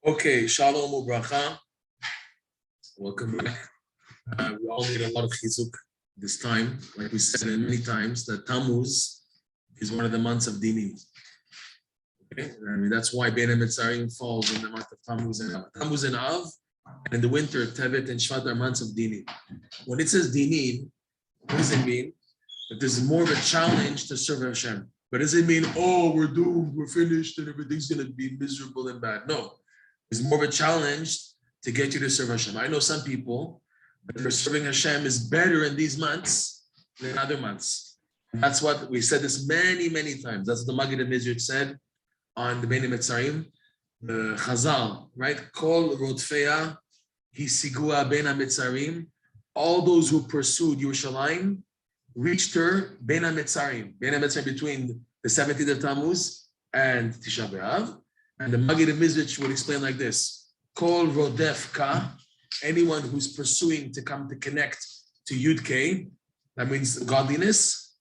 Okay, shalom ubracha. Welcome back. We all need a lot of chizuk this time. Like we said many times, that Tammuz is one of the months of Dinim. Okay, I mean that's why Bein HaMetzarim falls in the month of Tammuz and Av. Tammuz and Av, and in the winter, Tevet and Shvat are months of Dinim. When it says Dinim, what does it mean? That there's more of a challenge to serve Hashem. But does it mean, oh, we're doomed, we're finished, and everything's going to be miserable and bad? No. It's more of a challenge to get you to serve Hashem. I know some people that are serving Hashem is better in these months than other months. And that's what we said this many, many times. That's what the Maggid HaMizrach said on the Bein HaMetzarim, the Chazal, right? Kol Rodfeya Hisigua Bein HaMetzarim. All those who pursued Yerushalayim reached her Bein HaMetzarim. Bein HaMetzarim between the 17th of Tammuz and Tisha B'Av. And the Maggid HaMizrach would explain like this: Kol Rodef Ka, anyone who's pursuing to come to connect to Yud K, that means godliness.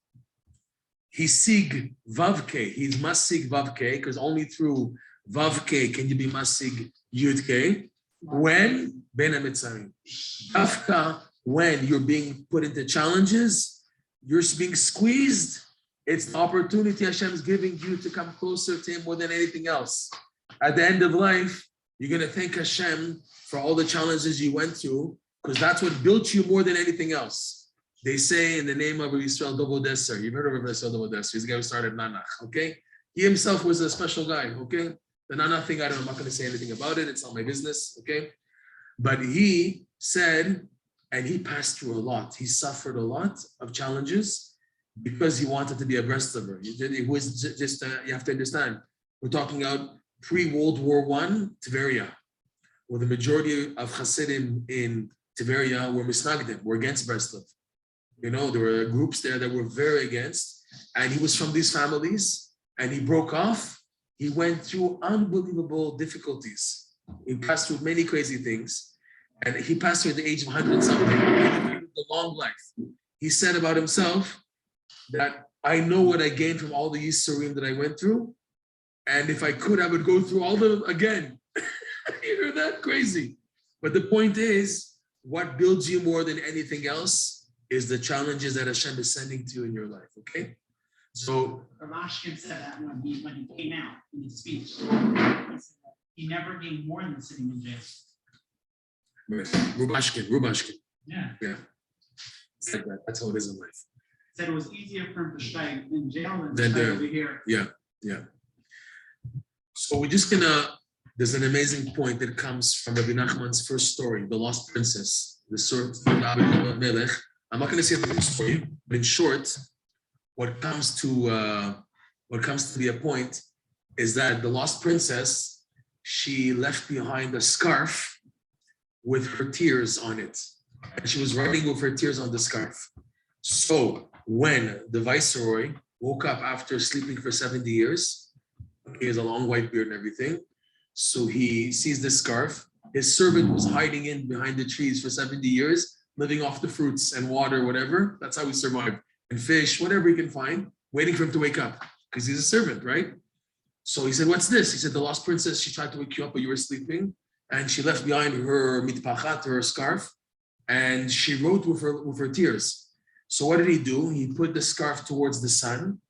Hisig Vav K, he's Masig Vav K, because only through Vav K can you be Masig Yud K. When Bein HaMetzarim, Afka, when you're being put into challenges, you're being squeezed. It's the opportunity Hashem's giving you to come closer to Him more than anything else. At the end of life, you're going to thank Hashem for all the challenges you went through, because that's what built you more than anything else. They say in the name of Yisrael Dovodesser, you've heard of Yisrael Dovodesser, he's the guy who started Nanach, okay? He himself was a special guy, okay? The Nanach thing, I'm not going to say anything about it, it's not my business, okay? But he said, and he passed through a lot, he suffered a lot of challenges because he wanted to be a breastlover. It was just, you have to understand, we're talking about pre-World War I, Tveria, where the majority of Hasidim in Tveria were misnagdim, were against Breslov. You know, there were groups there that were very against, and he was from these families, and he broke off. He went through unbelievable difficulties. He passed through many crazy things, and he passed through at the age of 100-something. He lived a long life. He said about himself that I know what I gained from all the Yisurim that I went through, and if I could, I would go through all of them again. You heard that? Crazy. But the point is, what builds you more than anything else is the challenges that Hashem is sending to you in your life, okay? So Ramashkin said that when he came out in his speech. He said that he never gained more than sitting in jail. Rubashkin. Yeah. It's like that. That's how it is in life. Said it was easier for him to stay in jail than to stay over here. Yeah. So we're just there's an amazing point that comes from Rabbi Nachman's first story, The Lost Princess, the story of Nadav and Avihu. I'm not going to say the whole story, but in short, what comes to be a point is that the lost princess, she left behind a scarf with her tears on it. And she was writing with her tears on the scarf. So when the viceroy woke up after sleeping for 70 years, he has a long white beard and everything, so he sees this scarf. His servant was hiding in behind the trees for 70 years, living off the fruits and water, whatever. That's how he survived. And fish, whatever he can find, waiting for him to wake up, because he's a servant, right? So he said, what's this? He said, the lost princess, she tried to wake you up, but you were sleeping, and she left behind her mitpachat, her scarf, and she wrote with her tears. So what did he do? He put the scarf towards the sun,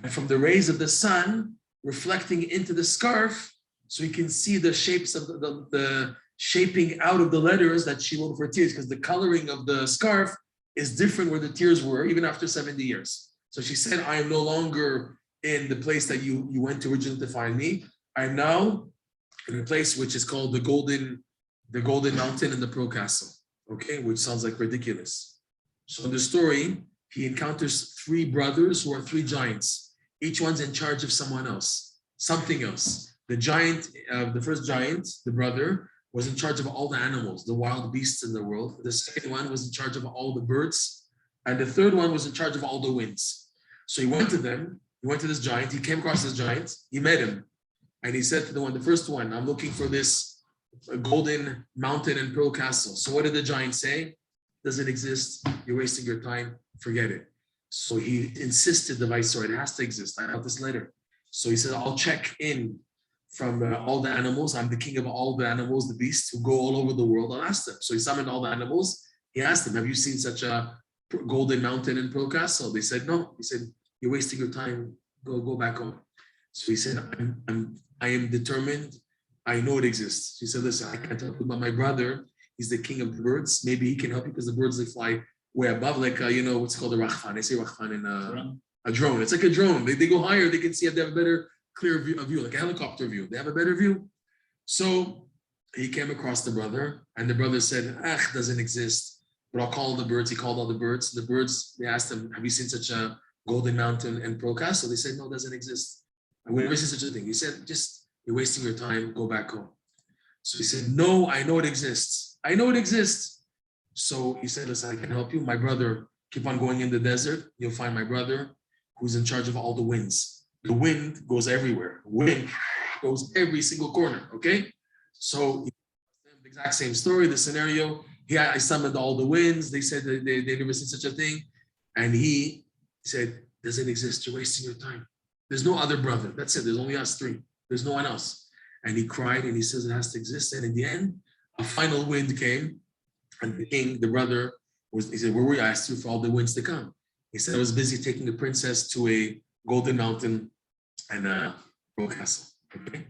and from the rays of the sun, reflecting into the scarf, so you can see the shapes of the shaping out of the letters that she wrote for tears, because the coloring of the scarf is different where the tears were, even after 70 years. So she said, I am no longer in the place that you went to originally to find me. I'm now in a place which is called the Golden Mountain and the Pearl Castle, okay, which sounds like ridiculous. So in the story, he encounters 3 brothers who are 3 giants. Each one's in charge of someone else, something else. The giant, the first giant, the brother, was in charge of all the animals, the wild beasts in the world. The second one was in charge of all the birds. And the third one was in charge of all the winds. So he went to them, he went to this giant, he came across this giant, he met him. And he said to the first one, I'm looking for this golden mountain and pearl castle. So what did the giant say? Doesn't exist, you're wasting your time, forget it. So he insisted, the viceroy, it has to exist, I have this letter. So he said, I'll check in from all the animals. I'm the king of all the animals, the beasts who go all over the world. I'll ask them. So he summoned all the animals. He asked them, have you seen such a golden mountain in Pearl Castle? They said, no. He said, you're wasting your time. Go back home. So he said, I am determined. I know it exists. He said, listen, I can't help you, but my brother, he's the king of the birds. Maybe he can help you because the birds, they fly way above, like, what's called a rachfan. They say rachfan in a drone. It's like a drone. They go higher. They can see, they have a better, clear view, like a helicopter view. They have a better view. So he came across the brother, and the brother said, doesn't exist, but I'll call the birds. He called all the birds. The birds, they asked him, have you seen such a golden mountain in Pearl Castle? They said, no, it doesn't exist. We never seen such a thing. He said, you're wasting your time, go back home. So he said, no, I know it exists. I know it exists. So he said, listen, I can help you. My brother, keep on going in the desert. You'll find my brother who's in charge of all the winds. The wind goes everywhere. Wind goes every single corner, okay? So the exact same story, the scenario. I summoned all the winds. They said that they never seen such a thing. And he said, doesn't exist. You're wasting your time. There's no other brother. That's it. There's only us three. There's no one else. And he cried and he says it has to exist. And in the end, a final wind came. And the king, the brother, he said, where were you? I asked you for all the winds to come. He said, I was busy taking the princess to a golden mountain and a Pearl Castle. Okay.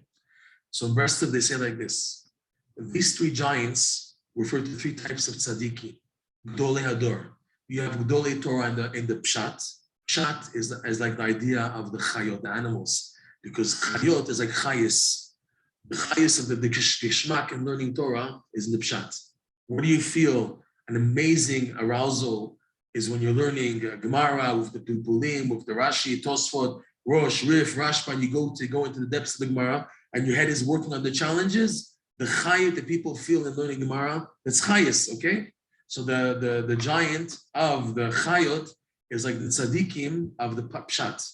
So in Berstav, they say like this. These three giants refer to three types of tzaddikim. Gdolei Hador. You have Gdolei Torah in the Pshat. Pshat is like the idea of the chayot, the animals, because chayot is like chayis. The chayis of the geshmak in learning Torah is in the Pshat. Where do you feel an amazing arousal is when you're learning Gemara with the Pilpulim, with the Rashi, Tosfot, Rosh, Rif, Rashba, you go into the depths of the Gemara and your head is working on the challenges. The chayot that people feel in learning Gemara, that's chayis, okay? So the giant of the chayot is like the tzaddikim of the pshat.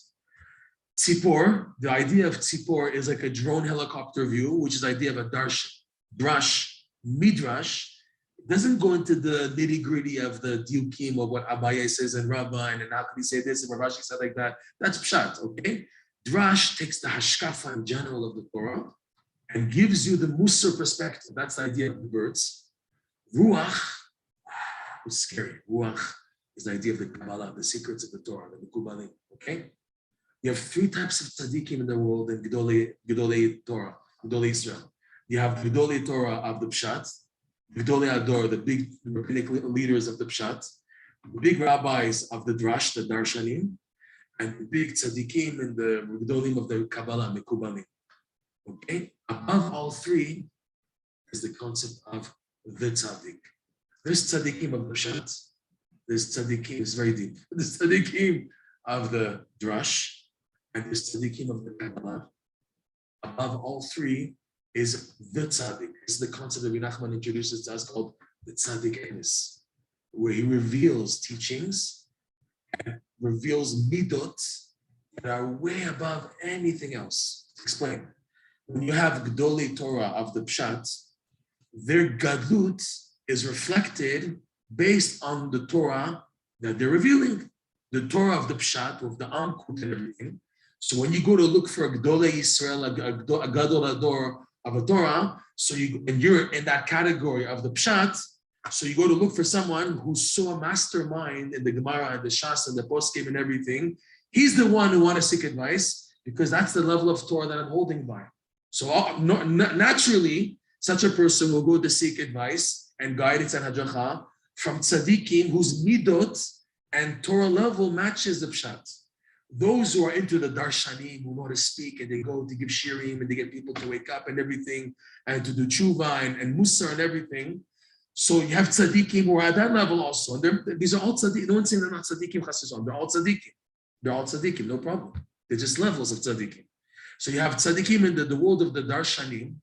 Tzipor, the idea of tzipor is like a drone helicopter view, which is the idea of a darshan. Drash, midrash, doesn't go into the nitty gritty of the diukim of what Abaye says and Rabba and how can he say this and what Rashi said like that. That's pshat, okay? Drash takes the hashkafa in general of the Torah and gives you the Musar perspective. That's the idea of the birds. Ruach is scary. Ruach is the idea of the Kabbalah, the secrets of the Torah, the Mekubalim, okay? You have three types of tzaddikim in the world in Gedolei Torah, Gedolei Israel. You have Gedolei Torah of the Pshat, Gedolei Ador, the big rabbinic leaders of the Pshat, big rabbis of the Drash, the Darshanim, and the big tzaddikim in the Gedolim of the Kabbalah, Mekubalim. Okay? Above all three is the concept of the tzaddik. There's tzaddikim of the Pshat, there's tzaddikim, it's very deep. There's tzaddikim of the Drash, and there's tzaddikim of the Kabbalah. Above all three is the tzaddik. It's the concept that Nachman introduces to us called the tzaddik emes, where he reveals teachings and reveals midot that are way above anything else. Explain. When you have Gedolei Torah of the Pshat, their gadlut is reflected based on the Torah that they're revealing, the Torah of the Pshat with the Ankut and everything. So when you go to look for a Gedolei Yisrael, a Gadol Ador of a Torah, and you're in that category of the Pshat, so you go to look for someone who's so a mastermind in the Gemara and the Shas and the Poskim and everything. He's the one who want to seek advice because that's the level of Torah that I'm holding by. So naturally, such a person will go to seek advice and guidance and hadracha from tzaddikim whose midot and Torah level matches the pshat. Those who are into the darshanim, who know to speak and they go to give shirim and they get people to wake up and everything and to do tshuva and musar and everything. So you have tzaddikim who are at that level also. And these are all tzaddikim. No one's saying they're not tzaddikim, chassidon. They're all tzaddikim. They're all tzaddikim, no problem. They're just levels of tzaddikim. So you have tzaddikim in the world of the darshanim,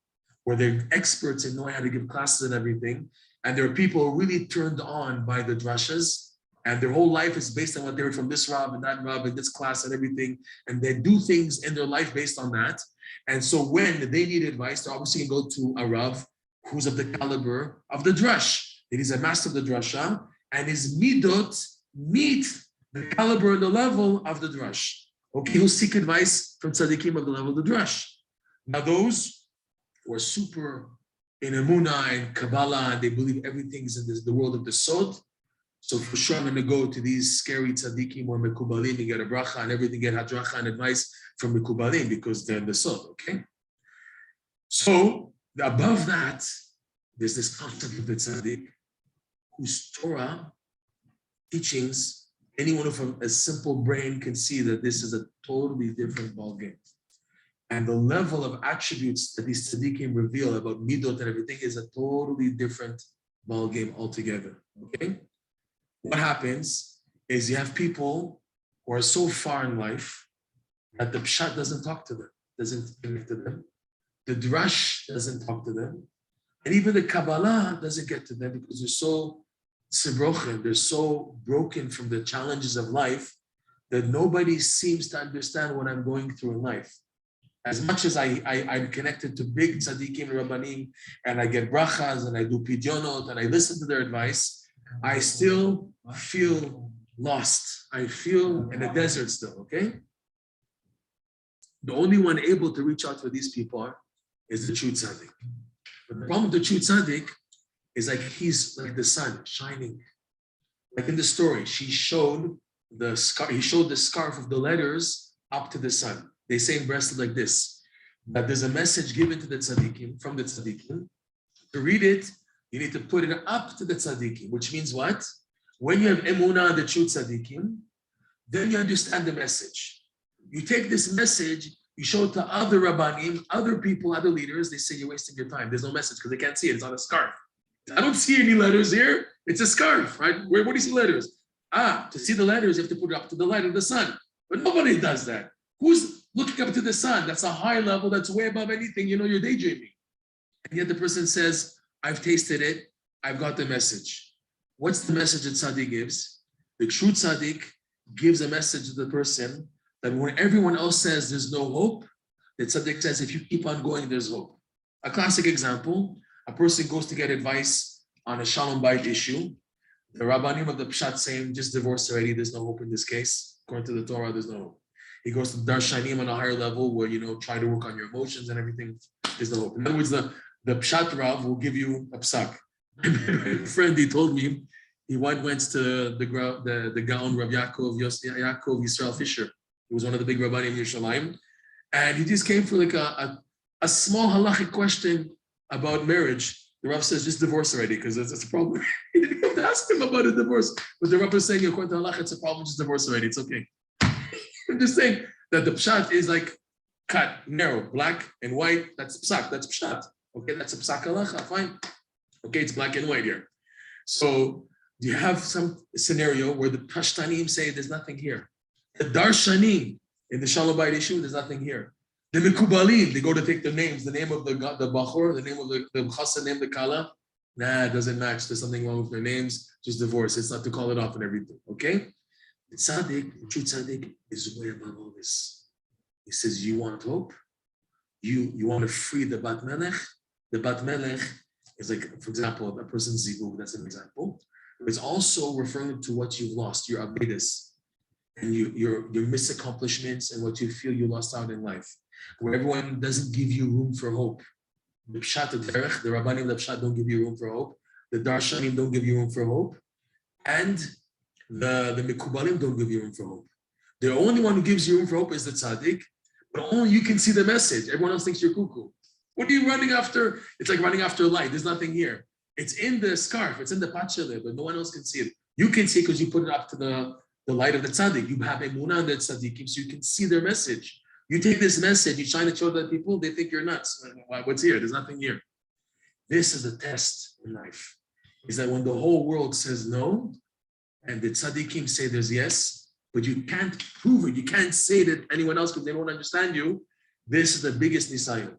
where they're experts in knowing how to give classes and everything. And there are people really turned on by the drashas, and their whole life is based on what they heard from this Rav and that Rav and this class and everything. And they do things in their life based on that. And so when they need advice, they're obviously going to go to a Rav who's of the caliber of the drash. That he's a master of the drasha, and his midot meet the caliber and the level of the drash. Okay, he'll seek advice from tzaddikim of the level of the drash. Now those who are super in Emunah and Kabbalah, and they believe everything's in the world of the Sod, so for sure I'm going to go to these scary tzaddikim or mekubalim and get a bracha and everything, get hadracha and advice from mekubalim because they're in the Sod, okay? So above that, there's this concept of the tzaddik whose Torah teachings, anyone from a simple brain can see that this is a totally different ballgame. And the level of attributes that these tzaddikim reveal about midot and everything is a totally different ballgame altogether, okay? What happens is you have people who are so far in life that the pshat doesn't talk to them, doesn't connect to them. The drash doesn't talk to them. And even the Kabbalah doesn't get to them because they're so sibrochen, they're so broken from the challenges of life that nobody seems to understand what I'm going through in life. As much as I'm connected to big tzaddikim and rabbanim, and I get brachas, and I do pidionot, and I listen to their advice, I still feel lost. I feel in a desert still, okay? The only one able to reach out for these people is the true tzaddik. But the problem with the true tzaddik is like he's like the sun shining. Like in the story, he showed the scarf of the letters up to the sun. They say in Breslov like this, that there's a message given to the tzaddikim, from the tzaddikim. To read it, you need to put it up to the tzaddikim, which means what? When you have emunah, the true tzaddikim, then you understand the message. You take this message, you show it to other rabbanim, other people, other leaders, they say you're wasting your time. There's no message because they can't see it, it's on a scarf. I don't see any letters here, it's a scarf, right? Where do you see letters? To see the letters, you have to put it up to the light of the sun. But nobody does that. Who's looking up to the sun? That's a high level, that's way above anything, you're daydreaming. And yet the person says, I've tasted it, I've got the message. What's the message that Sadiq gives? The true Sadiq gives a message to the person that when everyone else says there's no hope, that Sadiq says if you keep on going, there's hope. A classic example, a person goes to get advice on a Shalom Bayit issue. The Rabbanim of the Pshat saying, just divorce already, there's no hope in this case. According to the Torah, there's no hope. He goes to Darshanim on a higher level where, try to work on your emotions and everything, there's no hope. In other words, the Pshat Rav will give you a psak. My friend, he told me, he went to the Gaon Rav Yaakov Yisrael Fisher. He was one of the big rabbanim in Yerushalayim. And he just came for like a small halachic question about marriage. The Rav says, just divorce already, because it's a problem. He didn't have to ask him about a divorce. But the Rav is saying, according to halach, it's a problem, just divorce already, it's okay. I'm just saying that the pshat is like cut, narrow, black and white, that's psak, that's pshat. Okay, that's a psak halacha, fine. Okay, it's black and white here. So you have some scenario where the Pashtanim say there's nothing here. The Darshanim in the Shalom Bayit issue, there's nothing here. The Mekubalim, they go to take the names, the name of the Bachor, the name of the Chassan, name the Kala. Nah, it doesn't match. There's something wrong with their names. Just divorce. It's not to call it off and everything. Okay? The Sadiq, the true Sadiq, is way above all this. He says, you want hope? You want to free the Bat Melech? The Bat Melech is like, for example, a person's zivug, that's an example. It's also referring to what you've lost, your avedus, and your misaccomplishments and what you feel you lost out in life, where everyone doesn't give you room for hope. The Pshat Derech, the Rabbanim of Pshat don't give you room for hope. The Darshanim don't give you room for hope. And the Mekubalim don't give you room for hope. The only one who gives you room for hope is the Tzaddik, but only you can see the message. Everyone else thinks you're cuckoo. What are you running after? It's like running after a light. There's nothing here. It's in the scarf. It's in the patchele, but no one else can see it. You can see it because you put it up to the light of the tzaddik. You have emunah on the tzaddikim, so you can see their message. You take this message, you try to show the people, they think you're nuts. What's here? There's nothing here. This is the test in life. Is that when the whole world says no, and the tzaddikim say there's yes, but you can't prove it. You can't say that anyone else because they don't understand you. This is the biggest nisayon.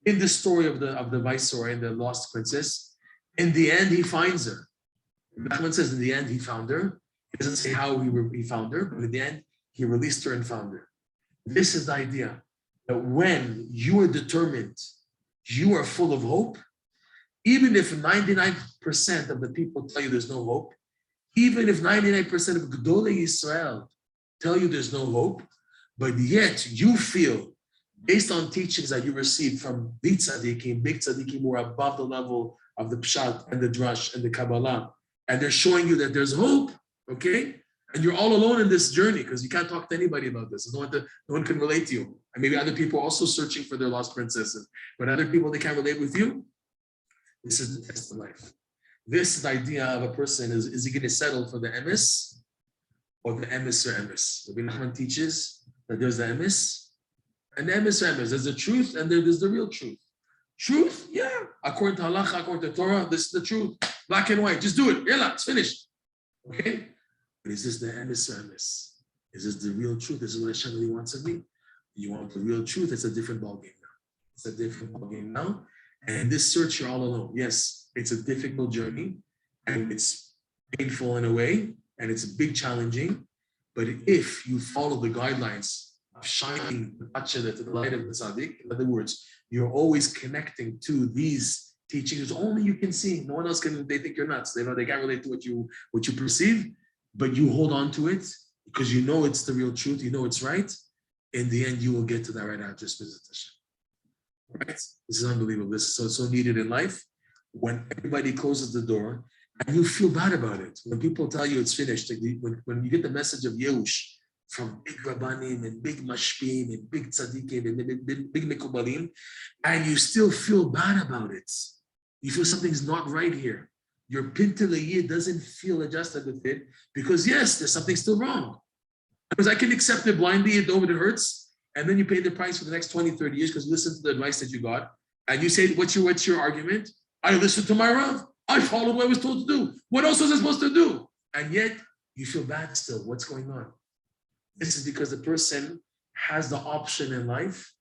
In the story of the viceroy and the lost princess, in the end he finds her. Nachman says in the end he found her. He doesn't say how he found her, but in the end he released her and found her. This is the idea that when you are determined, you are full of hope, even if 99% of the people tell you there's no hope, even if 99% of Gedolei Yisrael tell you there's no hope, but yet you feel based on teachings that you received from big tzaddikim who are above the level of the pshat and the drash and the Kabbalah, and they're showing you that there's hope, okay? And you're all alone in this journey because you can't talk to anybody about this. No one can relate to you. And maybe other people are also searching for their lost princesses, but other people, they can't relate with you. This is the test of life. This is the idea of a person, is he going to settle for the emes or the emes or emes? Rabbi Nachman teaches that there's the emes and the emes or emes. There's the truth and there's the real truth. Truth, yeah, according to halacha, according to Torah, this is the truth. Black and white, just do it. Yalla, it's finished. Okay? But is this the emes or emes? Is this the real truth? This is what Hashem really wants of me? You want the real truth? It's a different ballgame now. It's a different ballgame now. And in this search, you're all alone. Yes, it's a difficult journey, and it's painful in a way, and it's a big challenging. But if you follow the guidelines of shining the Bachelor to the light of the Sadiq, in other words, you're always connecting to these teachings only you can see. No one else can. They think you're nuts. They can't relate to what you perceive, but you hold on to it because you know it's the real truth. You know it's right. In the end, you will get to that right address, visit Hashem. Right? This is unbelievable. This is so needed in life. When everybody closes the door and you feel bad about it, when people tell you it's finished, like when you get the message of Yehush from big Rabbanim and big Mashpim and big Tzaddikim and big Mekubalim, and you still feel bad about it, you feel something's not right here. Your Pinteleyeh doesn't feel adjusted with it because yes, there's something still wrong. Because I can accept it blindly, it hurts. And then you pay the price for the next 20, 30 years because you listen to the advice that you got. And you say, what's your argument? I listened to my Rav. I followed what I was told to do. What else was I supposed to do? And yet you feel bad still. What's going on? This is because the person has the option in life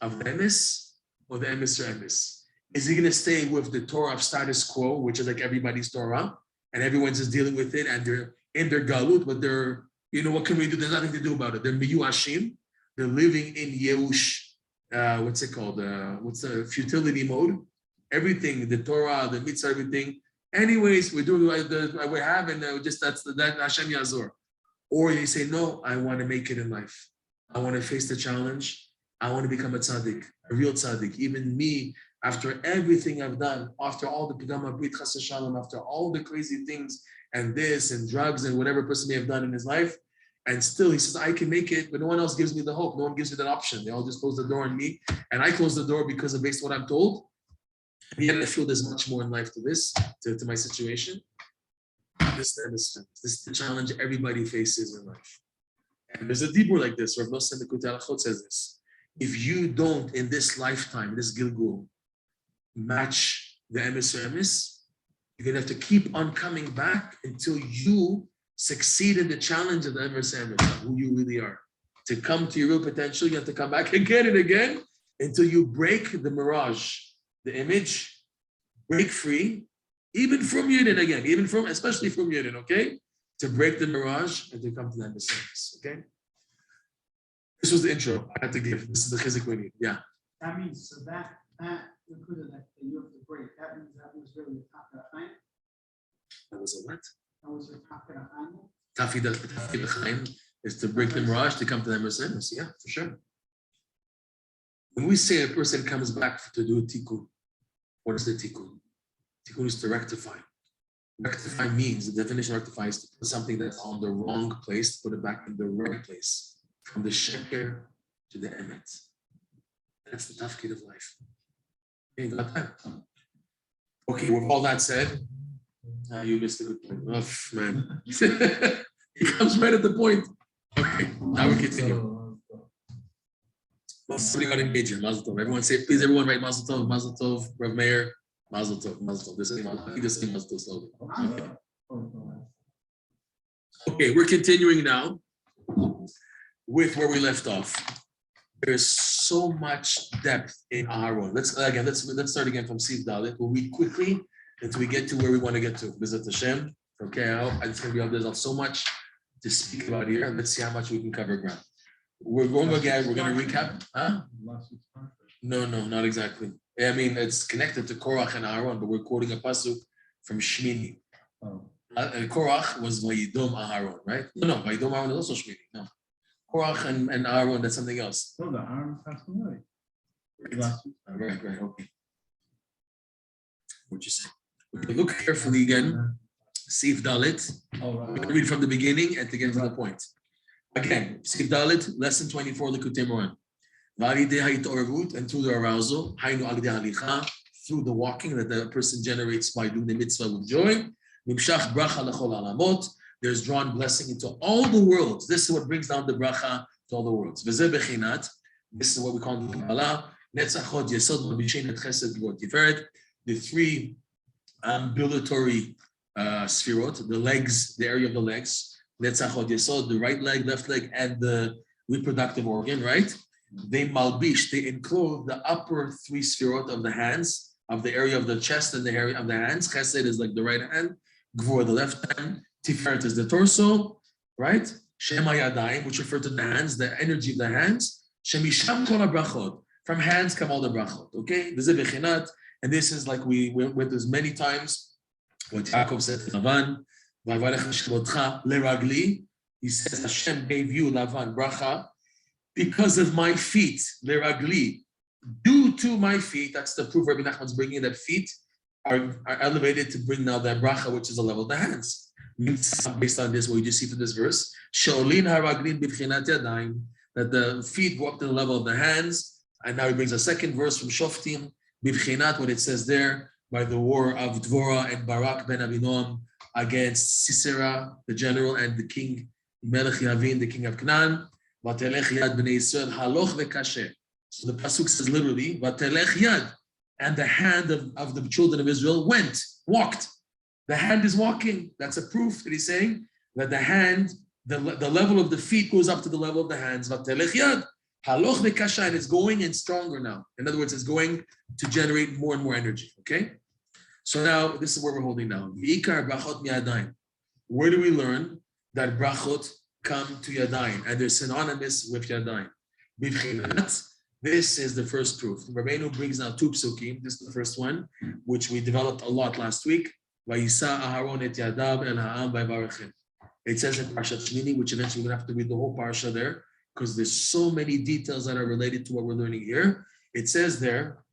of the emes or the emes or emes. Is he going to stay with the Torah of status quo, which is like everybody's Torah, and everyone's just dealing with it, and they're in their galut, but they're, what can we do? There's nothing to do about it. They're miyuashim. They're living in Yehush, what's it called? What's the futility mode? Everything, the Torah, the mitzvah, everything. Anyways, we're doing what we have, and that Hashem Yazor. Or you say, no, I want to make it in life. I want to face the challenge. I want to become a tzaddik, a real tzaddik. Even me, after everything I've done, after all the pigama brit chas shalom, after all the crazy things and this and drugs and whatever a person may have done in his life, and still, he says, I can make it, but no one else gives me the hope. No one gives me that option. They all just close the door on me. And I close the door because of based on what I'm told. And yet I feel there's much more in life to this, to my situation. This is the challenge everybody faces in life. And there's a deeper like this. Rav Nosson Likutey Moharan says this. If you don't, in this lifetime, this Gilgul, match the emes or emes, you're going to have to keep on coming back until you succeed in the challenge of the emes and emes, who you really are. To come to your real potential, you have to come back again and again until you break the mirage, the image, break free, even from Yidden again, especially from Yidden, okay? To break the mirage and to come to the emes and emes, okay? This was the intro I had to give. This is the chizik we need, yeah. That means, so that included that you have to break, that means that was really the top of the line? That was a what? That was your top of the line? Tafid Chaim is to break the mirage to come to the emes and emes, yeah, for sure. When we say a person comes back to do a tikkun, what is the tikkun? Tikkun is to rectify. Rectify means, the definition of rectify is to put something that's on the wrong place, to put it back in the right place, from the sheker to the emet. That's the tafkid of life. Okay, got that? Okay, with all that said, you missed a good point. Oh, man. He comes right at the point. Okay, now we continue. Well, somebody got engaged in Mazel Tov. Everyone say, please, everyone write Mazel Tov, Rav Meir, Mazel Tov. This is Mazel Tov slowly. Okay, we're continuing now with where we left off. There's so much depth in Aharon. Let's start again from Siv Dalit. We'll read quickly until we get to where we want to get to. Visit Hashem. Okay, it's going to be up. There's so much to speak about here. Let's see how much we can cover ground. We're going again. We're going to recap. Huh? No, not exactly. I mean, it's connected to Korach and Aharon, but we're quoting a pasuk from Shmini. Korach was Vayidom Aharon, right? No, Vayidom Aharon is also Shmini. No. Korach and Aharon, that's something else. No, the Aharon passed away. Right, okay. What you say? Okay, look carefully again. Sif Dalit. We're going to read from the beginning and to get to the point. Again, Sif Dalit, lesson 24, Likutey Moharan. And through the arousal, through the walking that the person generates by doing the mitzvah with joy, there's drawn blessing into all the worlds. This is what brings down the bracha to all the worlds. This is what we call the Kabbalah. The three ambulatory sphirot, the legs, the area of the legs, the right leg, left leg, and the reproductive organ, right? They malbish, they enclose the upper three sphirot of the hands, of the area of the chest and the area of the hands. Chesed is like the right hand, Gvur the left hand, Tiferet is the torso, right? Shema Yadayim, which refer to the hands, the energy of the hands. Shemisham kol brachot. From hands come all the brachot, okay? And this is like we went with this many times. What Yaakov said to Lavan, he says, Hashem gave you, Lavan, bracha, because of my feet, leragli, due to my feet. That's the proof Rabbi Nachman's bringing, that feet are elevated to bring now that bracha, which is the level of the hands. Based on this, what you just see from this verse, that the feet go up to the level of the hands. And now he brings a second verse from Shoftim, Bivchinat, what it says there, by the war of Dvorah and Barak ben Abinoam against Sisera, the general, and the king, Melech Yavin, the king of Canaan. Vatelech yad b'nei Yisrael haloch v'kasher. So the pasuk says literally, Vatelech yad, and the hand of the children of Israel walked. The hand is walking. That's a proof that he's saying that the hand, the level of the feet goes up to the level of the hands. Vatelech yad, haloch v'kasher, and it's going and stronger now. In other words, it's going to generate more and more energy. Okay. So now this is where we're holding now. V'ikar brachot mi'adayim. Where do we learn that brachot come to Yadayim, and they're synonymous with Yadayim? This is the first proof. Rabbeinu brings now two psukim. This is the first one, which we developed a lot last week. Vayisa Aharon et Yadav el ha'am vayvarachem. It says in Parshat Shmini, which eventually we're going to have to read the whole parsha there, because there's so many details that are related to what we're learning here. It says there,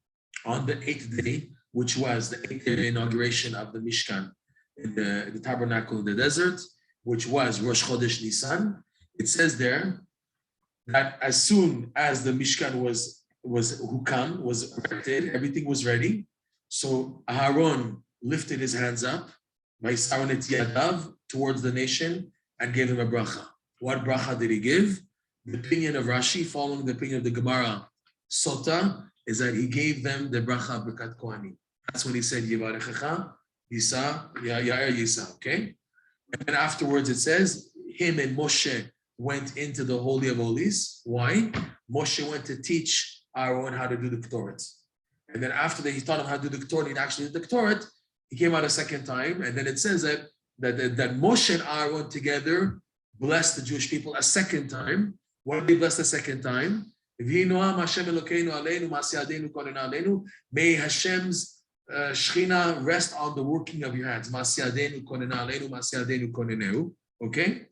on the 8th day, which was the 8th day inauguration of the Mishkan in the tabernacle in the desert, which was Rosh Chodesh Nisan. It says there that as soon as the Mishkan was erected, everything was ready. So Aharon lifted his hands up, Vayisaron et Yadav, towards the nation, and gave him a bracha. What bracha did he give? The opinion of Rashi, following the opinion of the Gemara Sota, is that he gave them the bracha of Birkat Kohanim. That's when he said Yivarechecha Yisa Yair Yisa. Okay. And then afterwards it says, him and Moshe went into the Holy of Holies. Why? Moshe went to teach Aharon how to do the Kethoret. And then after that, he taught him how to do the Kethoret, he actually did the Kethoret. He came out a second time, and then it says that Moshe and Aharon together blessed the Jewish people a second time. What did they bless the second time? May Hashem's Shechina rest on the working of your hands. Okay?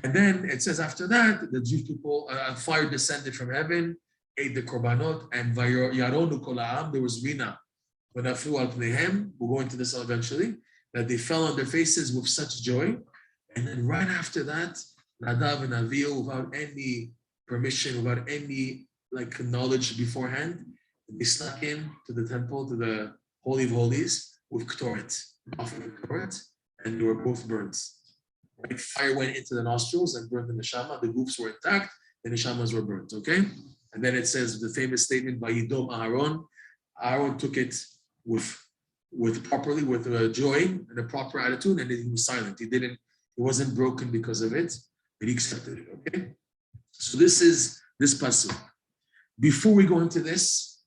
And then it says after that, the Jewish people, fire descended from heaven, ate the korbanot, and yaronu kol ha'am, there was rina. When aflu al pneihem, we'll go into this eventually, that they fell on their faces with such joy. And then right after that, Nadav and Avihu, without any permission, without any knowledge beforehand, they snuck in to the temple, to the Holy of Holies, with Kethoret, and they were both burnt. Right? Fire went into the nostrils and burned the neshama. The groups were intact, the neshamas were burnt. Okay, and then it says the famous statement by Yidom Aharon. Aharon took it with joy and a proper attitude, and he was silent. He wasn't broken because of it, but he accepted it. Okay, so this is this pasuk. Before we go into this,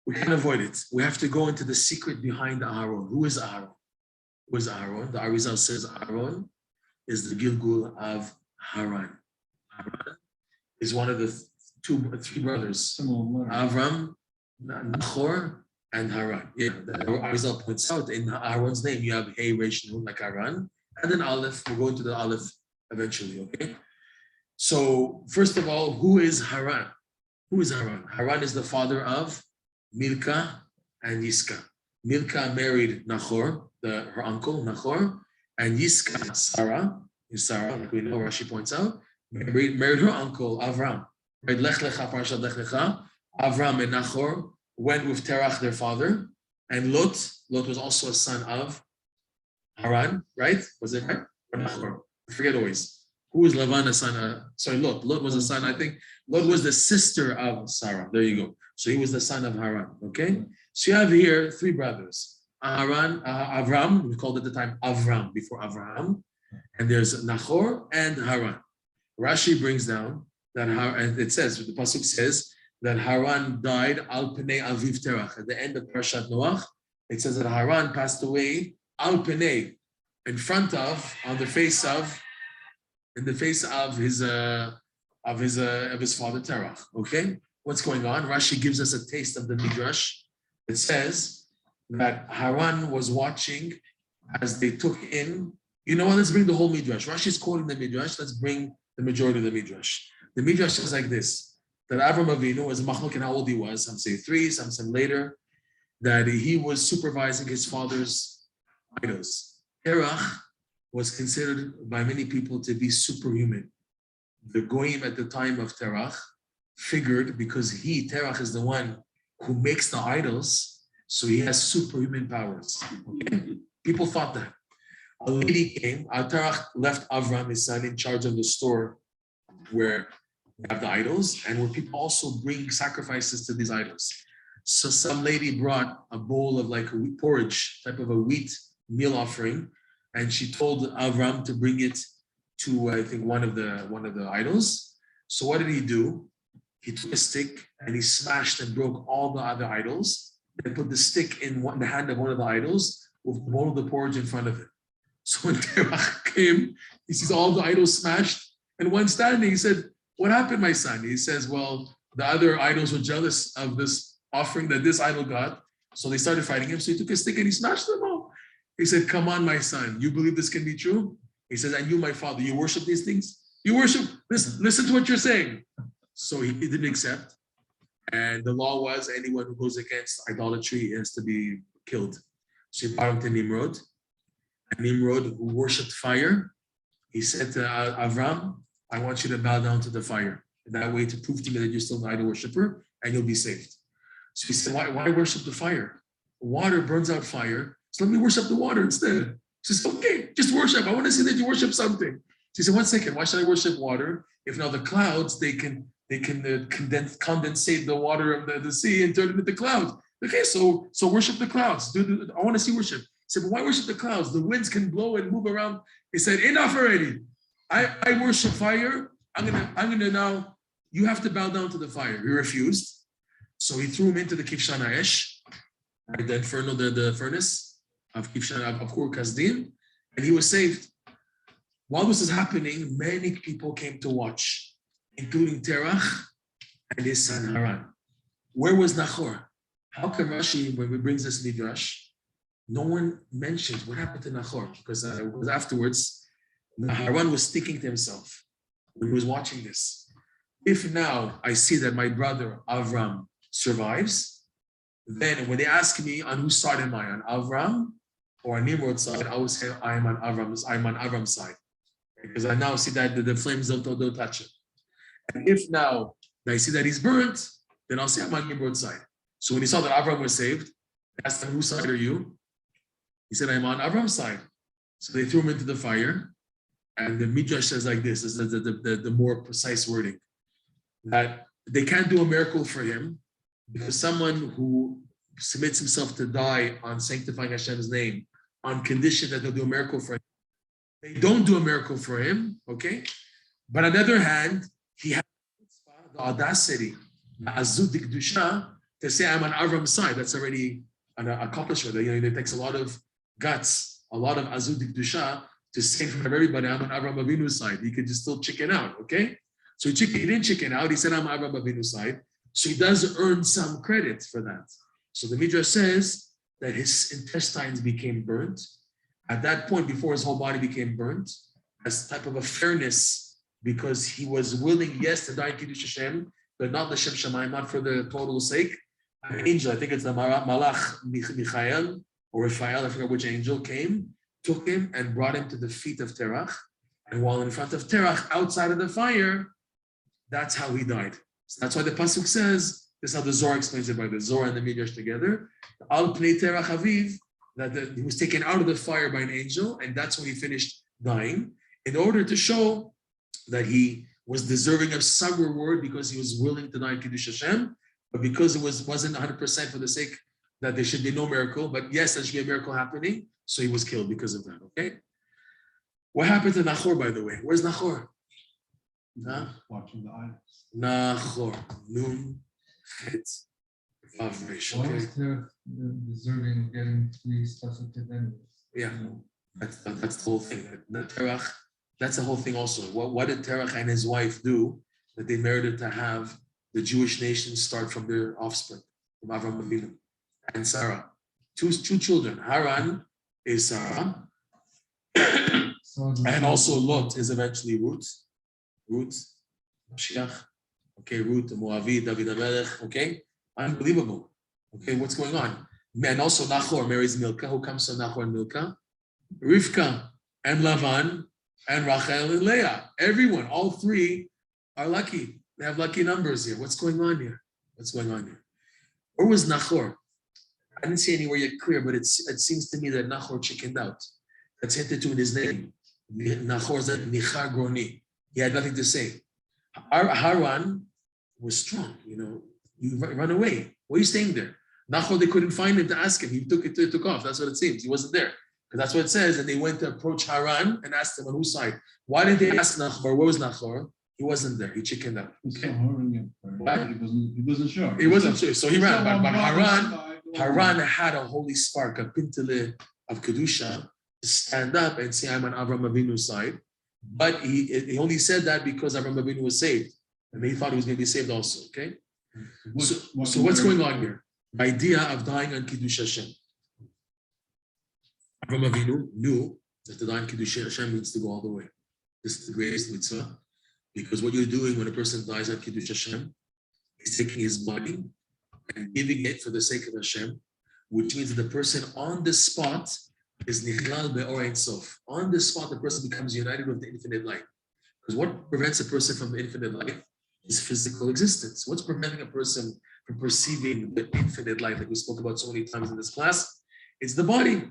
we can't avoid it. We have to go into the secret behind Aharon. Who is Aharon? Who is Aharon? The Arizal says Aharon is the Gilgul of Haran. Haran is one of the three brothers, Avram, Nachor, and Haran. Yeah, the Arizal points out in Aharon's name you have Hey, Resh, Nun, like Haran, and then Aleph. We'll go into the Aleph eventually. Okay. So first of all, who is Haran? Who is Haran? Haran is the father of Milcah and Yiscah. Milcah married Nahor, her uncle Nahor, and Yiscah, Sarah, like we know, Rashi points out, married her uncle Avram. Right? Lech Lecha, Parashat Lech Lecha. Avram and Nahor went with Terach, their father, and Lot was also a son of Haran, right? Was it right? Or Nahor? I forget always. Who was Lavan a son? Lot. Lot was a son, I think. Lot was the sister of Sarah. There you go. So he was the son of Haran, okay? So you have here three brothers. Avram, we called at the time Avram, before Avraham. And there's Nahor and Haran. Rashi brings down that, and it says, the Pasuk says, that Haran died al Pnei Aviv Terach. At the end of Parashat Noach, it says that Haran passed away al Pnei, in front of, on the face of, in the face of his father Terach. Okay, what's going on? Rashi gives us a taste of the midrash. It says that Haran was watching as they took in. You know what? Let's bring the whole midrash. Rashi is quoting the midrash. Let's bring the majority of the midrash. The midrash is like this: that Avram Avinu was a machlok in how old he was. Some say 3, some say later. That he was supervising his father's idols. Terach was considered by many people to be superhuman. The goyim at the time of Terach figured because Terach is the one who makes the idols, so he has superhuman powers. Okay? People thought that. A lady came, Terach left Avram, his son, in charge of the store where we have the idols and where people also bring sacrifices to these idols. So some lady brought a bowl of like a wheat porridge, type of a wheat meal offering, and she told Avram to bring it to, I think, one of the idols. So what did he do? He took a stick and he smashed and broke all the other idols and put the stick in the hand of one of the idols with the bowl of the porridge in front of it. So when Terach came, he sees all the idols smashed, and one standing, he said, "What happened, my son?" He says, "Well, the other idols were jealous of this offering that this idol got, so they started fighting him. So he took a stick and he smashed them all." He said, "Come on, my son, you believe this can be true?" He says, "And you, my father, you worship these things? You worship, listen to what you're saying." So he didn't accept. And the law was anyone who goes against idolatry is to be killed. So he brought him to Nimrod. And Nimrod, who worshipped fire, he said to Avram, "I want you to bow down to the fire. And that way to prove to me that you're still an idol worshiper and you'll be saved." So he said, why worship the fire? Water burns out fire. So let me worship the water instead. She says, "Okay, just worship. I want to see that you worship something." She said, "1 second, why should I worship water? If now the clouds, they can condensate the water of the sea and turn it into clouds. Okay, so worship the clouds. I want to see worship." He said, "But why worship the clouds? The winds can blow and move around." He said, "Enough already. I worship fire. I'm gonna now, you have to bow down to the fire." He refused. So he threw him into the Kivshan Ha'esh, the inferno, the furnace of Kivshan, of Ur Kasdim, and he was saved. While this is happening, many people came to watch, including Terach and his son Haran. Where was Nahor? How come Rashi, when he brings this midrash, no one mentions what happened to Nahor? Because afterwards, Haran was thinking to himself when he was watching this, if now I see that my brother Avram survives, then when they ask me on whose side am I, on Avram or on Nimrod's side, I will say I'm on Avram's side. Because I now see that the flames don't touch him. And if now I see that he's burnt, then I'll say I'm on Nimrod's side. So when he saw that Avram was saved, they asked him, "Whose side are you?" He said, "I'm on Avram's side." So they threw him into the fire. And the midrash says like this is the more precise wording, that they can't do a miracle for him because someone who submits himself to die on sanctifying Hashem's name on condition that they'll do a miracle for him, they don't do a miracle for him, okay? But on the other hand, he has the audacity, the azud dikdusha, to say I'm on Avram's side. That's already an accomplishment. It takes a lot of guts, a lot of azud dikdusha to say from everybody, I'm on Avram Avinu's side. He could just still chicken out, okay? So he didn't chicken out. He said, I'm on Avram Avinu's side. So he does earn some credit for that. So the midrash says that his intestines became burnt. At that point, before his whole body became burnt, as type of a fairness because he was willing, yes, to die in Kiddush Hashem, but not l'shem shamayim, not for the total sake. An angel, I think it's the Malach Michael or Raphael, I forget which angel, came, took him and brought him to the feet of Terach. And while in front of Terach, outside of the fire, that's how he died. So that's why the Pasuk says, this is how the Zohar explains it by the Zohar and the Midrash together. Al Pnei Terach Aviv, that he was taken out of the fire by an angel, and that's when he finished dying, in order to show that he was deserving of some reward because he was willing to die in Kiddush Hashem, but because it wasn't 100% for the sake that there should be no miracle, but yes, there should be a miracle happening, so he was killed because of that, okay? What happened to Nachor, by the way? Where's Nachor? Huh? Watching the idols. Nachor, Nun, Chet, Vav, Resh, Why okay? is there deserving of getting 3 specific anyways? Yeah, that's the whole thing. The Terach, that's the whole thing also. What did Terach and his wife do that they merited to have the Jewish nation start from their offspring, from Avraham Avinu and Sarah? Two children. Haran is Sarah, and also Lot is eventually Ruth, Mashiach. Okay, Ruth, Moavi, David HaMelech. Okay, unbelievable. Okay, what's going on? And also Nachor marries Milcah. Who comes from Nachor and Milcah? Rivka and Lavan and Rachel and Leah. Everyone, all 3 are lucky. They have lucky numbers here. What's going on here? Where was Nachor? I didn't see anywhere yet clear, but it seems to me that Nachor chickened out. That's hinted to in his name. Nachor is Nichar Groni. He had nothing to say. Haran was strong. You run away. Why are you staying there? Nachor, they couldn't find him to ask him. He took off. That's what it seems. He wasn't there. Because that's what it says. And they went to approach Haran and asked him on whose side. Why did they ask Nachor? Where was Nachor? He wasn't there. He chickened out. Okay. He wasn't sure. He wasn't sure. So he ran. But Haran had a holy spark, a pintele of Kedusha, to stand up and say, I'm on Avraham Avinu's side. But he only said that because Avraham Avinu was saved. And they thought he was going to be saved also. Okay? So what's going on here? The idea of dying on Kiddush Hashem. Avraham Avinu knew that to die on Kiddush Hashem means to go all the way. This is the greatest mitzvah. Because what you're doing when a person dies on Kiddush Hashem is taking his body and giving it for the sake of Hashem, which means that the person on the spot is Nichlal Be'or Ein Sof. On the spot, the person becomes united with the infinite light. Because what prevents a person from the infinite light is physical existence. What's preventing a person from perceiving the infinite light, like we spoke about so many times in this class? It's the body.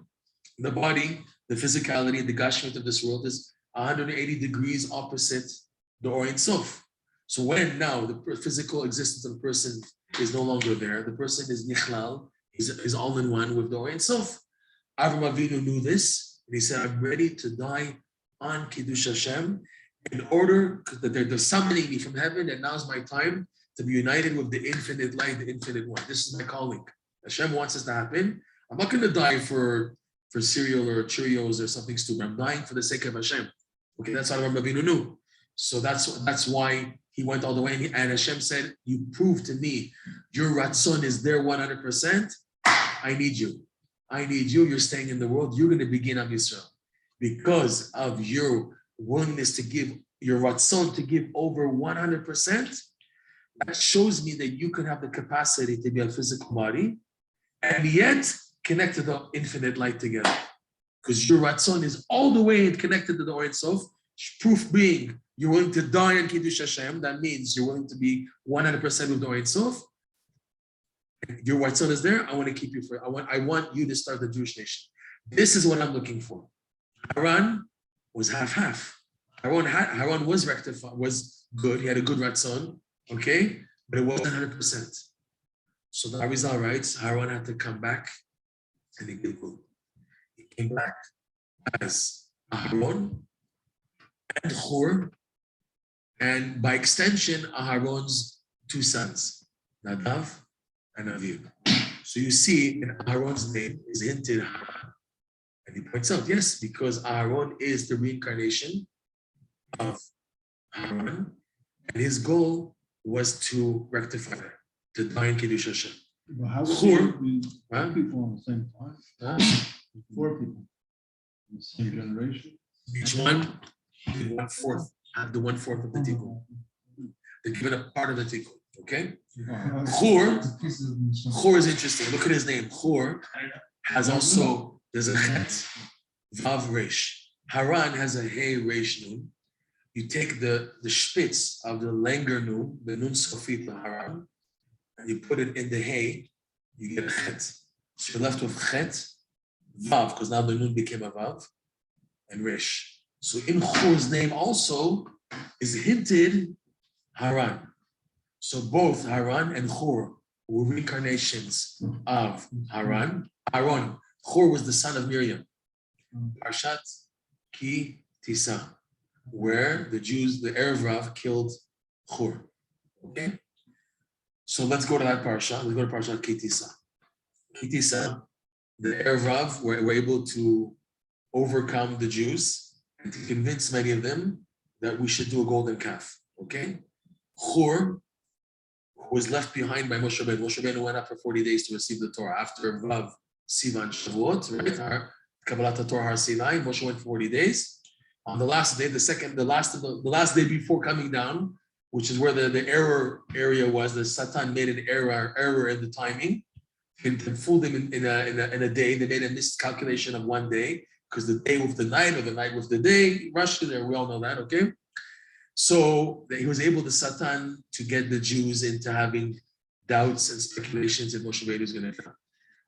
The body, the physicality, the gashmut of this world is 180 degrees opposite the Or Ein Sof. So when now the physical existence of the person is no longer there, the person is Nichlal, is all in one with the Or Ein Sof. Avraham Avinu knew this, and he said, I'm ready to die on Kiddush Hashem in order that they're summoning me from heaven, and now's my time to be united with the infinite light, the infinite one. This is my calling. Hashem wants this to happen. I'm not going to die for cereal or Cheerios or something stupid. I'm dying for the sake of Hashem. Okay, that's what Avraham Avinu knew. So that's why he went all the way, and Hashem said, you prove to me your Ratzon is there 100%. I need you. You're staying in the world. You're going to begin Am Yisrael. Because of your willingness to give, your Ratzon to give over 100%, that shows me that you can have the capacity to be a physical body and yet connect to the infinite light together. Because your Ratzon is all the way connected to the Or Ein Sof. Proof being, you're willing to die in Kiddush Hashem. That means you're willing to be 100% with the Or Ein Sof. Your white son is there. I want to keep you for. I want you to start the Jewish nation. This is what I'm looking for. Haran was half. Haran was rectified, was good. He had a good ratzon, okay, but it wasn't 100%. So the Arizal writes, Haran had to come back and he did good. He came back as Aharon and Hur, and by extension, Aharon's 2 sons, Nadav and Avihu. So you see, in Aharon's name is hinted Haran. And he points out, yes, because Aharon is the reincarnation of Haran, and his goal was to rectify that, to die in Kiddush Hashem. But how would you be 4 people on the same time? 4 people in the same generation? Each one did 1/4. have the 1/4 of the tikkun. They're given a part of the tikkun. Okay. Chor is interesting. Look at his name. Chor has also, there's a chet, vav resh. Haran has a hey resh nun. You take the spitz of the langer nun, the nun sofit the Haran, and you put it in the hay, you get a chet. So you're left with chet, vav, because now the nun became a vav, and resh. So in Chor's name also is hinted Haran. So both Haran and Chor were reincarnations of Haran. Aharon, Chor was the son of Miriam. Parshat Kiddsuh, where the Jews, the Erev Rav, killed Chor. Okay? So let's go to that parsha. Let's go to Parshat Kiddsuh. Kiddsuh, the Erev Rav were able to overcome the Jews and to convince many of them that we should do a golden calf. Okay? Chor was left behind by Moshe Rabbeinu. Moshe Rabbeinu went up for 40 days to receive the Torah. After Vav, Sivan, Shavuot, right? Kabbalat Torah Har Sinai, Moshe went for 40 days. On the last day, the last day before coming down, which is where the error area was, the Satan made an error in the timing and fooled him in a day. They made a miscalculation of one day because the day with the night or the night with the day rushed in there. We all know that, okay? So he was able, the Satan, to get the Jews into having doubts and speculations if Moshe Rabbeinu is going to come.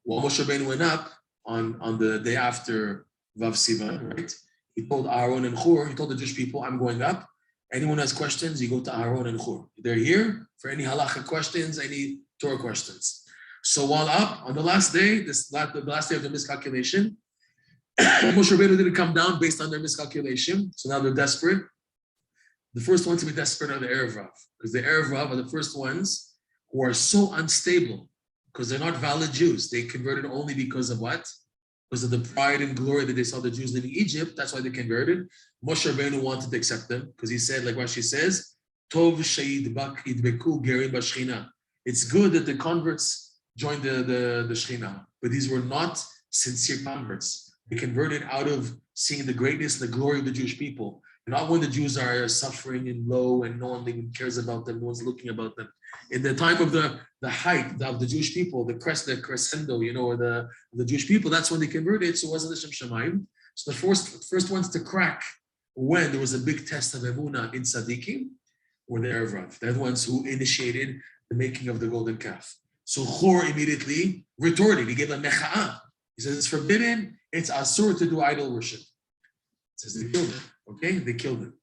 While Moshe Rabbeinu went up on the day after Vav Sivan, right? He told Aharon and Chor, he told the Jewish people, I'm going up. Anyone has questions, you go to Aharon and Chor. They're here for any halacha questions, any Torah questions. So while up on the last day, the last day of the miscalculation, Moshe Rabbeinu didn't come down based on their miscalculation. So now they're desperate. The first ones to be desperate are the Erev Rav, because the Erev Rav are the first ones who are so unstable, because they're not valid Jews. They converted only because of what? Because of the pride and glory that they saw the Jews living in Egypt. That's why they converted. Moshe Rabbeinu wanted to accept them, because he said, like Rashi says, Tov idbeku gerim b'shchina. It's good that the converts joined the Shechina, but these were not sincere converts. They converted out of seeing the greatness and the glory of the Jewish people. Not when the Jews are suffering and low and no one even cares about them, no one's looking about them. In the time of the height of the Jewish people, the crescendo, or the Jewish people, that's when they converted. So it wasn't the Shem Shemaim. So the first ones to crack when there was a big test of Emunah in Sadiqim were the Erev Rav. They're the ones who initiated the making of the golden calf. So Chor immediately retorted. He gave a mecha'ah. He says it's forbidden, it's asur to do idol worship. It says they killed him. Okay, they killed him.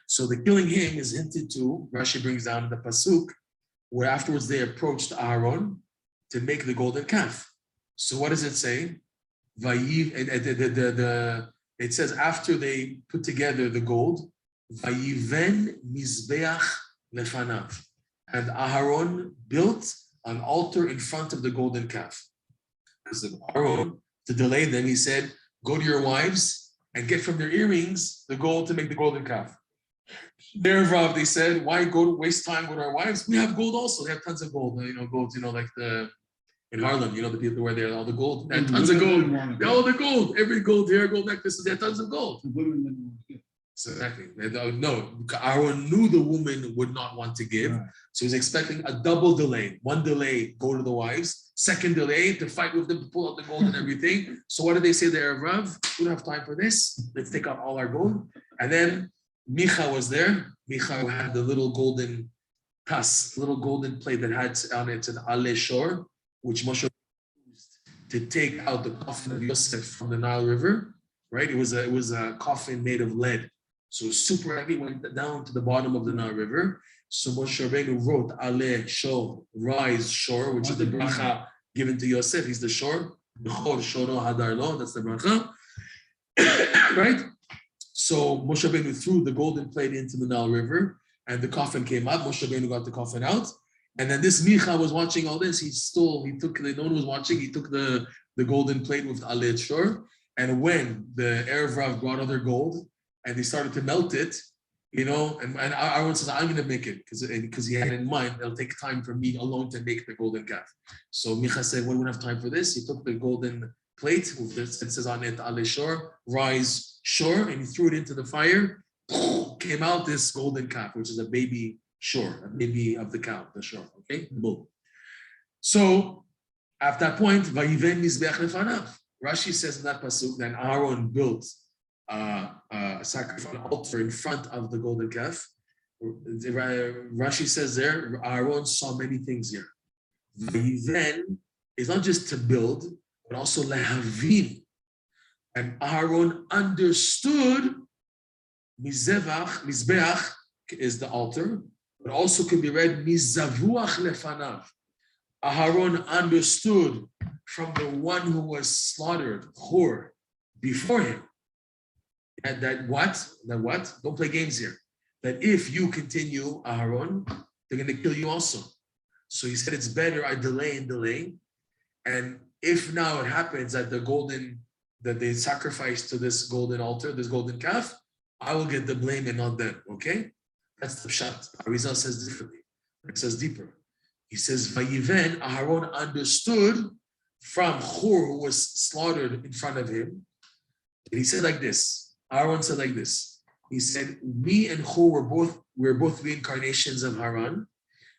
So the killing him is hinted to, Rashi brings down the pasuk, where afterwards they approached Aharon to make the golden calf. So what does it say? It says after they put together the gold, Vayiven mizbeach lefanav, and Aharon built an altar in front of the golden calf. Because of Aharon, to delay them, he said, go to your wives and get from their earrings the gold to make the golden calf. Their Rav, they said, why go to waste time with our wives? We have gold also. They have tons of gold. Gold, like in Harlem, the people where they have all the gold. They have tons of gold. All the gold. Every gold here, gold necklaces, they have tons of gold. So exactly. No, Aharon knew the woman would not want to give. Right. So he was expecting a double delay. One delay, go to the wives. Second delay, to fight with them, to pull out the gold and everything. So what did they say there, Rav? We don't have time for this. Let's take out all our gold. And then Micha was there. Micha had the little golden tas, little golden plate that had on it an ale shor, which Moshe used to take out the coffin of Yosef from the Nile River. Right? It was a coffin made of lead. So super heavy, went down to the bottom of the Nile River. So Moshe Rabbeinu wrote Ale Shor, rise shore, which is the bracha given to Yosef. He's the shore. B'chor shoro hadar lo, that's the bracha. Right? So Moshe Rabbeinu threw the golden plate into the Nile River, and the coffin came up. Moshe Rabbeinu got the coffin out. And then this Micha was watching all this. No one was watching. He took the golden plate with Ale Shor. And when the Erev Rav brought other gold, and they started to melt it, and Aharon says, I'm going to make it, because he had in mind, it'll take time for me alone to make the golden calf. So Micha said, we don't have time for this. He took the golden plate, it says on it, Ale Shor, rise shore, and he threw it into the fire, came out this golden calf, which is a baby shore, a baby of the cow, the shore, okay, the bull. So at that point, Vayiven Mizbeach Lefanav. Rashi says in that pasuk that Aharon built a sacrificial altar in front of the golden calf. Rashi says there, Aharon saw many things here. Vayiven is not just to build, but also lehavin. And Aharon understood Mizbeach is the altar, but also can be read Mizavuach Lefanav. Aharon understood from the one who was slaughtered, Hur, before him, and that what? Don't play games here. That if you continue, Aharon, they're going to kill you also. So he said, it's better I delay and delay. And if now it happens that that they sacrifice to this golden altar, this golden calf, I will get the blame and not them, okay? That's the pshat. Arizal says differently. It says deeper. He says, Vayiven, Aharon understood from Hur, who was slaughtered in front of him. And he said like this. Aharon said like this. He said, me and Hur we're both reincarnations of Haran.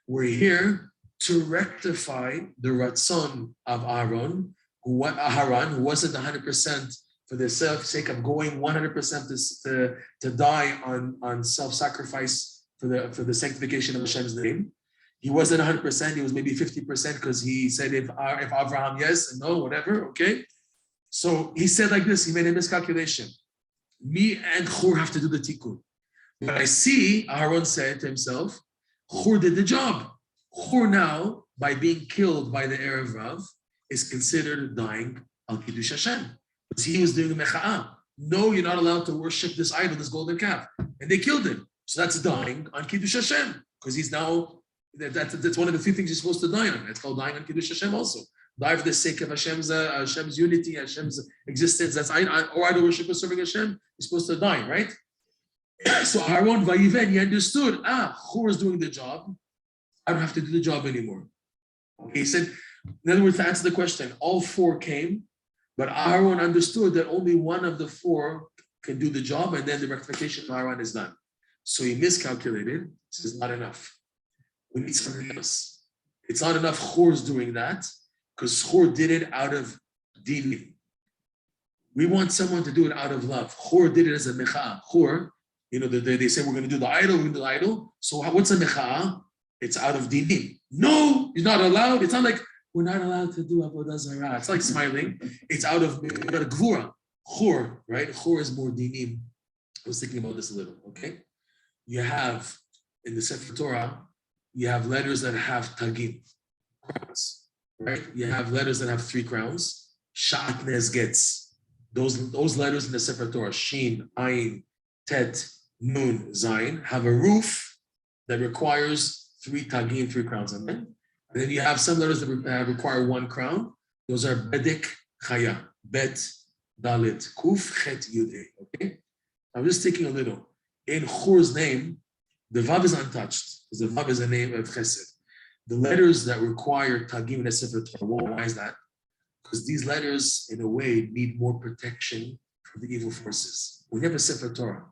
We're here to rectify the ratzon of Aharon, who wasn't 100% for the sake of going 100% to die on self-sacrifice for the sanctification of Hashem's name. He wasn't 100%, he was maybe 50% because he said if Avraham yes and no, whatever, okay? So he said like this, he made a miscalculation. Me and Hur have to do the tikkun. But I see, Aharon said to himself, Hur did the job. Hur now, by being killed by the Erev Rav, is considered dying al Kiddush Hashem. Because he was doing a mecha'ah. No, you're not allowed to worship this idol, this golden calf. And they killed him. So that's dying on Kiddush Hashem. Because he's now, that's one of the few things you're supposed to die on. It's called dying on Kiddush Hashem also. Die for the sake of Hashem's unity, Hashem's existence. That's or idol worship is serving Hashem. You're supposed to die, right? So Aharon Vayiven, he understood, Hur is doing the job. I don't have to do the job anymore. Okay, he said, in other words, to answer the question, all four came, but Aharon understood that only one of the four can do the job, and then the rectification of Aharon is done. So he miscalculated. This is not enough. We need something else. It's not enough Hur's doing that, because Hur did it out of dini. We want someone to do it out of love. Hur did it as a mecha'ah. Hur, they say we're going to do the idol, So what's a mecha'ah? It's out of dini. No, you're not allowed. It's not like we're not allowed to do avodah zarah. It's like smiling. It's out of gvura. Hur, right? Hur is more dinim. I was thinking about this a little, okay? You have, in the Sefer Torah, you have letters that have tagim, crowns, right? You have letters that have 3 crowns. Shatnez gets. Those letters in the Sefer Torah, Shin, Ayin, Tet, Nun, Zayin, have a roof that requires 3 tagim, 3 crowns on them. And then you have some letters that require 1 crown. Those are Bedek, Chaya, Bet, Dalit, Kuf, Chet, Yudhe. Okay? I'm just taking a little. In Hur's name, the Vav is untouched, because the Vav is a name of Chesed. The letters that require Tagim in the Sefer Torah, why is that? Because these letters, in a way, need more protection from the evil forces. When you have a Sefer Torah,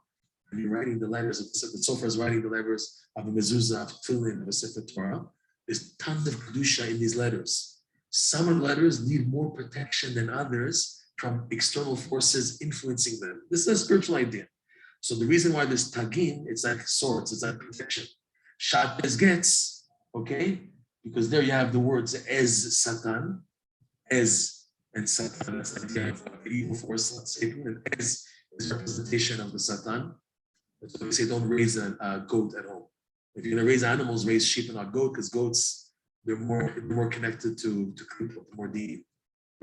and you're writing the letters of the Sefer, Sofer is writing the letters of a mezuzah, of tefillin, of a Sefer Torah, there's tons of Kedusha in these letters. Some of the letters need more protection than others from external forces influencing them. This is a spiritual idea. So the reason why there's tagin, it's like swords, it's like protection. Shatnez gets, okay? Because there you have the words ez Satan, ez and Satan, that's the idea of evil force, Satan, and ez is representation of the Satan. That's why we say don't raise a goat at home. If you're gonna raise animals, raise sheep and not goat, because goats, they're more connected to people, more deep,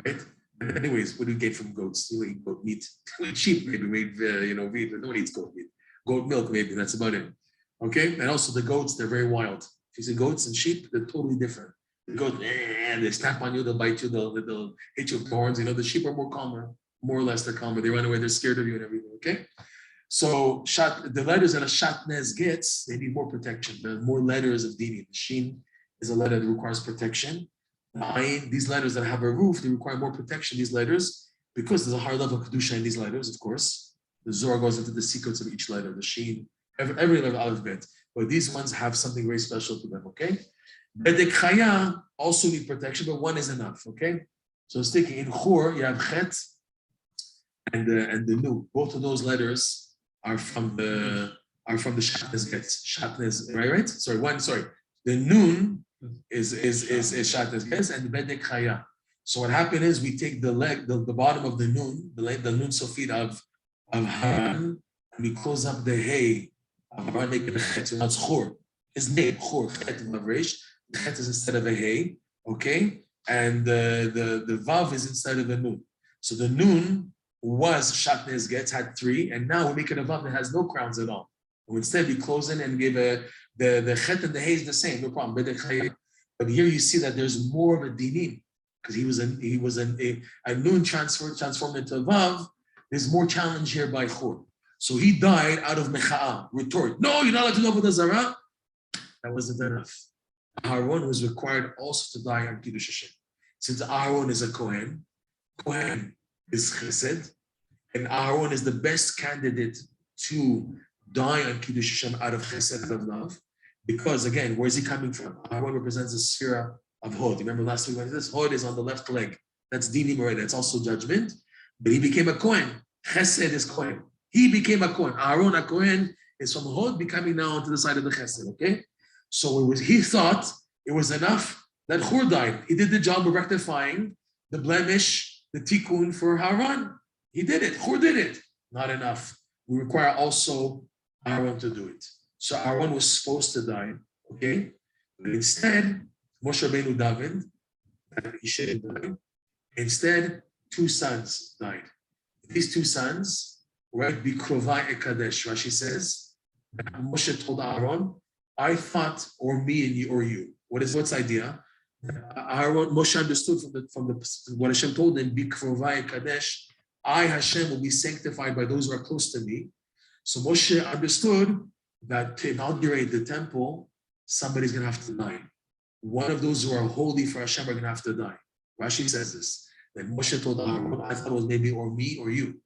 right? And anyways, what do you get from goats? You eat goat meat. You eat sheep, maybe meat, meat, but nobody eats goat meat. Goat milk, maybe, that's about it. Okay? And also the goats, they're very wild. If you see goats and sheep, they're totally different. The goat, they snap on you, they'll bite you, they'll hit you with horns. The sheep are more calmer, more or less they're calmer. They run away, they're scared of you and everything, okay? So the letters that a shatnez gets, they need more protection. There are more letters of dini. The shin is a letter that requires protection. These letters that have a roof, they require more protection, these letters, because there's a higher level of Kedusha in these letters, of course. The Zohar goes into the secrets of each letter, the Shin, Every level Aleph Bet. But these ones have something very special to them, okay? Bedek Chaya also need protection, but one is enough, okay? So sticking in Chor, you have Chet and the Nu. Both of those letters are from the Shatnez Getz. Shatnez, right? Sorry. The Nun is Shatnez Getz and the Bedek Chaya. So what happened is we take the bottom of the Nun, the Nun Sofit of Haran, and we close up the Hey of Haran, make it a Chet. So now it's Chor. His name, Chor, Chet Mavresh. The Chet is instead of a Hey, okay? And the Vav is instead of a Nun. So the Nun was Shatnez Getz, had 3, and now we make it a Vav that has no crowns at all. So instead we close in and give the Chet and the Hey is the same, no problem. But here you see that there's more of a dinim, because he was a Nun transformed into a Vav. There's more challenge here by Chor. So he died out of Mecha'ah, retort. No, you're not allowed to know about the Zara. That wasn't enough. Aharon was required also to die on Kiddsuh Hashem. Since Aharon is a Kohen is Chesed, and Aharon is the best candidate to die on Kiddsuh Hashem out of Chesed, out of love, because again, where is he coming from? Aharon represents the sphere of Hod. Remember last week when this Hod is on the left leg. That's Dinim already. That's also judgment. But he became a Kohen. Chesed is Kohen. He became a Kohen. Aharon, a Kohen, is from Hod becoming now onto the side of the Chesed. Okay. So he thought it was enough that Chor died. He did the job of rectifying the blemish, the tikkun for Haran. He did it. Chor did it. Not enough. We require also Aharon to do it. So Aharon was supposed to die, okay? But instead, Moshe Rabbeinu davened, and he shouldn't die. Instead, 2 sons died. These 2 sons, right, Bikrovai Ekadesh. Rashi says, Moshe told Aharon, I thought, or me and you, or you. What's the idea? Aharon, Moshe understood from the what Hashem told him, Bikrovai Kadesh, I, Hashem, will be sanctified by those who are close to me. So Moshe understood that to inaugurate the temple, somebody's going to have to die. One of those who are holy for Hashem are going to have to die. Rashi says this. Then Moshe told Aharon, I thought it was maybe or me or you.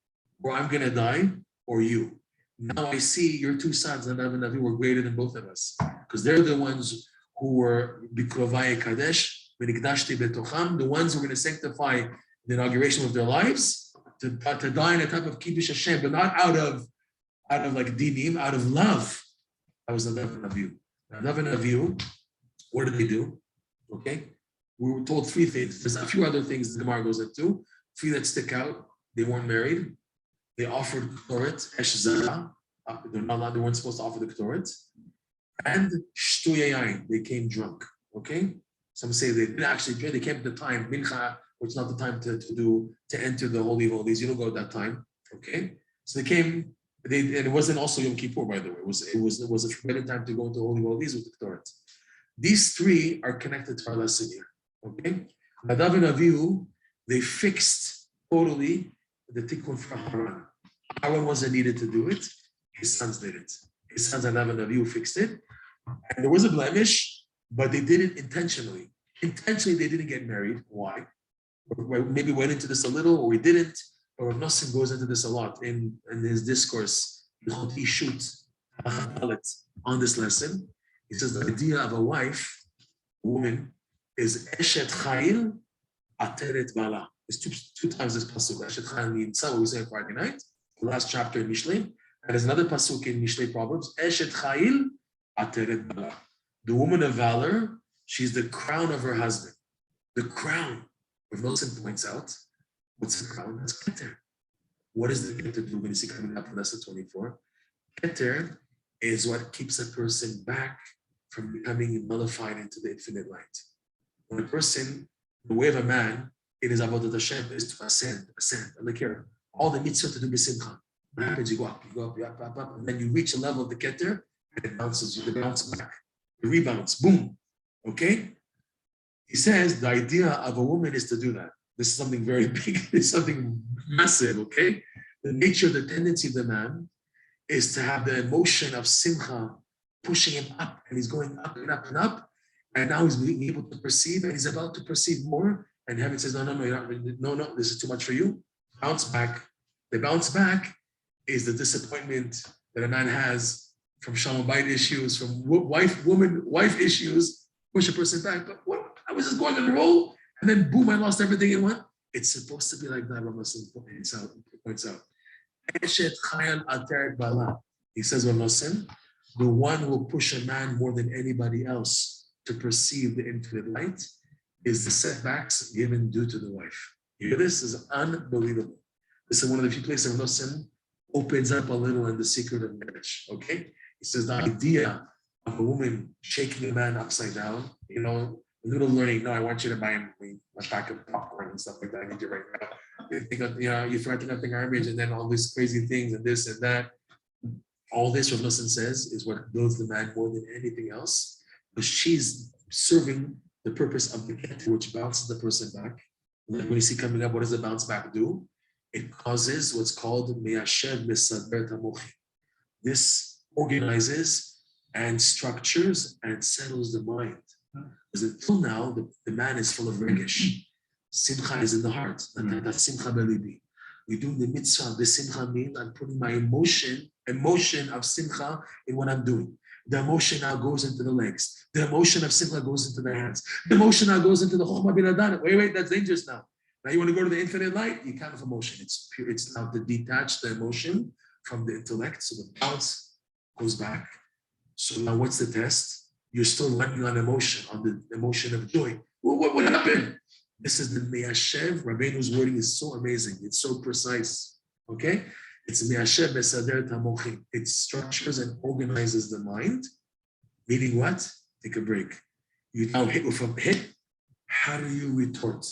Or I'm going to die or you. Now I see your 2 sons, Nadav and Avihu, were greater than both of us. Because they're the ones who were Bikrovai Kadesh, V'nikdashti betocham, the ones who are going to sanctify the inauguration of their lives, to die in a type of Kiddush Hashem, but not out of like dinim, out of love. That was Nadav and Avihu. Nadav and Avihu, what did they do? Okay, we were told 3 things. There's a few other things the Gemara goes into. 3 that stick out. They weren't married. They offered Ktoret, Esh Zara. They weren't supposed to offer the Ktoret. And Shtu Yayin, they came drunk. Okay? Some say they didn't actually drink. They came at the time, Mincha, which is not the time to enter the Holy of Holies. You don't go at that time. Okay? So they came, and it wasn't also Yom Kippur, by the way. It was a forbidden time to go into Holy of Holies with the Ktoret. These 3 are connected to our lesson here. Okay? Nadav and Avihu, they fixed totally the tikkun for Haran. Haran wasn't needed to do it. His sons did it. His sons Nadav and Avihu fixed it. And there was a blemish, but they did it intentionally. Intentionally, they didn't get married. Why? Or maybe went into this a little, or we didn't. Or Nossim goes into this a lot in his discourse. He shoots on this lesson. He says the idea of a wife, a woman, is Eshet Chayil Ateret Bala. It's two times this pasuk. Eshet Chayil means what we say on Friday night, the last chapter in Mishlei. And there's another pasuk in Mishlei Proverbs. Eshet Chayil Ateret Bala. The woman of valor, she's the crown of her husband. The crown. If Nosson points out, what's the crown? That's Keter. What does the Keter do when you see coming up in lesson 24? Keter is what keeps a person back from becoming nullified into the infinite light. When a person, the way of a man, in his avodat Hashem is to ascend. Like here, all the mitzvot to do b'simcha. What happens? You go up, and then you reach a level of the Keter, and it bounces you, it bounces back. It rebounds, boom. Okay? He says the idea of a woman is to do that. This is something very big, it's something massive, okay? The nature, the tendency of the man is to have the emotion of simcha pushing him up, and he's going up and up and up, and now he's being able to perceive, and he's about to perceive more, and heaven says, no, this is too much for you. Bounce back. The bounce back is the disappointment that a man has from Shalom Bayit issues, from wife issues, push a person back. But what? I was just going on a roll, and then boom, I lost everything in one. It's supposed to be like that, Rav Nosson points out. He says, Rav Nosson, the one who will push a man more than anybody else to perceive the infinite light is the setbacks given due to the wife. You hear this? Is unbelievable. This is one of the few places Rav Nosson opens up a little in the secret of marriage. Okay? He says the idea of a woman shaking a man upside down, a little learning. No, I want you to buy me a pack of popcorn and stuff like that. I need you right now. You think of, you forgot to get the garbage, and then all these crazy things and this and that. All this, Rav Nosson says, is what builds the man more than anything else. Because she's serving the purpose of the get, which bounces the person back. And then when you see coming up, what does the bounce back do? It causes what's called meyashev misader tamochi. This organizes and structures and settles the mind. Because until now, the man is full of regesh. Simcha is in the heart. That's simcha belibi. We do the mitzvah. The simcha means I'm putting my emotion of simcha in what I'm doing. The emotion now goes into the legs. The emotion of simcha goes into the hands. The emotion now goes into the chokhmah bin adana. Wait, that's dangerous now. Now you want to go to the infinite light? You can't have emotion. It's pure. It's now to detach the emotion from the intellect. So the bounce goes back. So now what's the test? You're still running on emotion, on the emotion of joy. Well, what happened? This is the Meyashev. Rabbeinu's wording is so amazing. It's so precise. Okay? It's Meyashev Besader Tamochi. It structures and organizes the mind. Meaning what? Take a break. You now hit with a hit. How do you retort?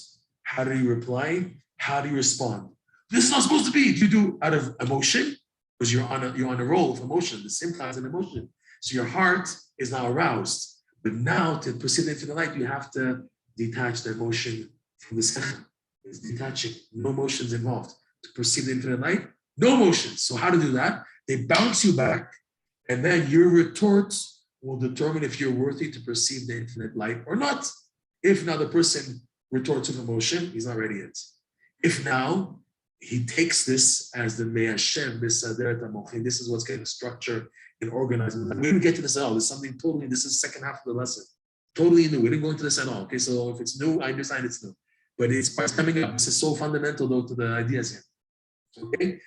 How do you reply? How do you respond? This is not supposed to be. You do out of emotion, because you're on a roll of emotion. The simcha is an emotion. So your heart is now aroused. But now to proceed into the light, you have to detach the emotion from the second. It's detaching. No emotions involved. To perceive the infinite light, no emotions. So how to do that? They bounce you back, and then your retort will determine if you're worthy to perceive the infinite light or not. If now the person retorts with emotion, he's not ready yet. If now he takes this as the Meyashem Bisader Tamochi, this is what's getting structured and organized. We didn't get to this at all. This is something totally, this is the second half of the lesson. Totally new. We didn't go into this at all. Okay, so if it's new, I understand it's new. But it's coming up. This is so fundamental though to the ideas here. Okay?